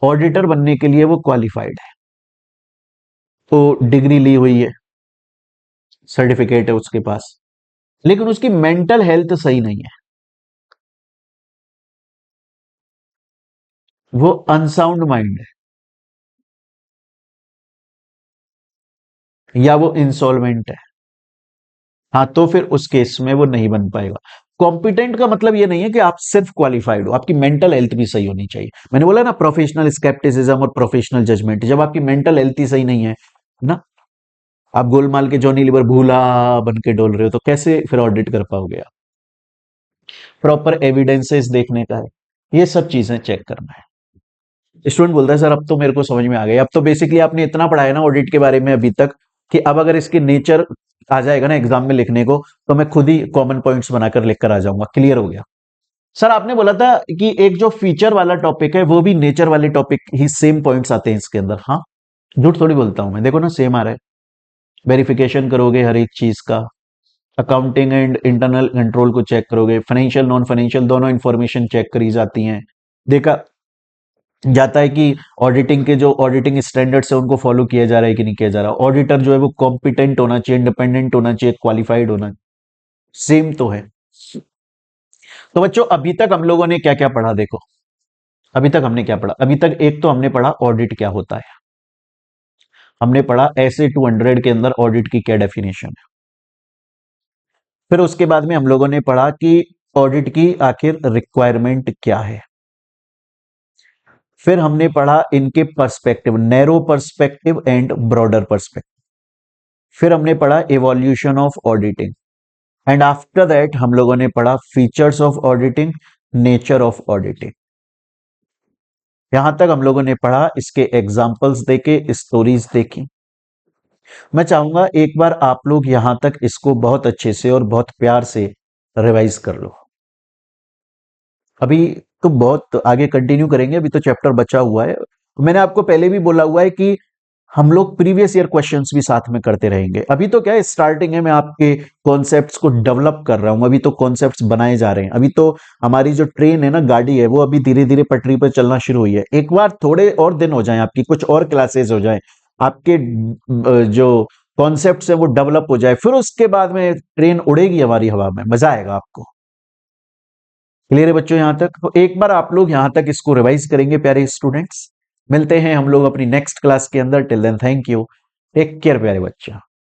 auditor बनने के लिए वो क्वालिफाइड है, तो डिग्री ली हुई है, सर्टिफिकेट है उसके पास, लेकिन उसकी मेंटल हेल्थ सही नहीं है, वो अनसाउंड माइंड है या वो इंसॉल्वेंट है, हाँ तो फिर उस केस में वो नहीं बन पाएगा। कॉम्पिटेंट का मतलब ये नहीं है कि आप सिर्फ क्वालिफाइड हो, आपकी मेंटल हेल्थ भी सही होनी चाहिए। मैंने बोला ना प्रोफेशनल स्केप्टिसिज्म और प्रोफेशनल जजमेंट, जब आपकी मेंटल हेल्थ ही सही नहीं है ना, आप गोलमाल के जॉनी लीवर भूला बन के डोल रहे हो, तो कैसे फिर ऑडिट कर पाओगे आप। प्रॉपर एविडेंसेस देखने का है, ये सब चीजें चेक करना है। स्टूडेंट बोलता है सर अब तो मेरे को समझ में आ गया। अब तो बेसिकली आपने इतना पढ़ा है ना ऑडिट के बारे में अभी तक कि अब अगर इसकी नेचर आ जाएगा ना एग्जाम में लिखने को, तो मैं खुद ही कॉमन पॉइंट्स बनाकर लिख कर आ जाऊंगा। क्लियर हो गया। सर आपने बोला था कि एक जो फीचर वाला टॉपिक है वो भी नेचर वाले टॉपिक ही सेम पॉइंट्स आते हैं इसके अंदर। हाँ झूठ थोड़ी बोलता हूं मैं, देखो ना सेम आ रहा है। वेरिफिकेशन करोगे हर एक चीज का, अकाउंटिंग एंड इंटरनल कंट्रोल को चेक करोगे, फाइनेंशियल नॉन फाइनेंशियल दोनों इंफॉर्मेशन चेक करी जाती हैं। देखा जाता है कि ऑडिटिंग के जो ऑडिटिंग स्टैंडर्ड्स है उनको फॉलो किया जा रहा है कि नहीं किया जा रहा। ऑडिटर जो है वो कॉम्पिटेंट होना चाहिए, इंडिपेंडेंट होना चाहिए, क्वालिफाइड होना चाहिए। सेम तो है। तो बच्चों अभी तक हम लोगों ने क्या क्या पढ़ा, देखो अभी तक हमने क्या पढ़ा। अभी तक एक तो हमने पढ़ा ऑडिट क्या होता है, हमने पढ़ा ऐसे 200 के अंदर ऑडिट की क्या डेफिनेशन है। फिर उसके बाद में हम लोगों ने पढ़ा कि ऑडिट की आखिर रिक्वायरमेंट क्या है। फिर हमने पढ़ा इनके perspective, narrow perspective and broader perspective. फिर हमने पढ़ा evolution of auditing, and after that हम लोगों ने पढ़ा features of auditing, nature of auditing. यहां तक हम लोगों ने पढ़ा, इसके एग्जाम्पल्स देखे, स्टोरीज देखी। मैं चाहूंगा एक बार आप लोग यहां तक इसको बहुत अच्छे से और बहुत प्यार से रिवाइज कर लो। अभी तो बहुत आगे कंटिन्यू करेंगे, अभी तो चैप्टर बचा हुआ है। मैंने आपको पहले भी बोला हुआ है कि हम लोग प्रीवियस ईयर क्वेश्चंस भी साथ में करते रहेंगे। अभी तो क्या है, स्टार्टिंग है, मैं आपके कॉन्सेप्ट्स को डेवलप कर रहा हूं, अभी तो कॉन्सेप्ट्स बनाए जा रहे हैं। अभी तो हमारी जो ट्रेन है ना, गाड़ी है, वो अभी धीरे धीरे पटरी पर चलना शुरू हुई है। एक बार थोड़े और दिन हो जाएं, आपकी कुछ और क्लासेस हो जाएं, आपके जो कॉन्सेप्ट्स है वो डेवलप हो जाए, फिर उसके बाद में ट्रेन उड़ेगी हमारी हवा में, मजा आएगा आपको। क्लियर है बच्चों यहां तक? तो एक बार आप लोग यहां तक इसको रिवाइज करेंगे प्यारे स्टूडेंट्स। मिलते हैं हम लोग अपनी नेक्स्ट क्लास के अंदर। Till then thank you, take care प्यारे बच्चा।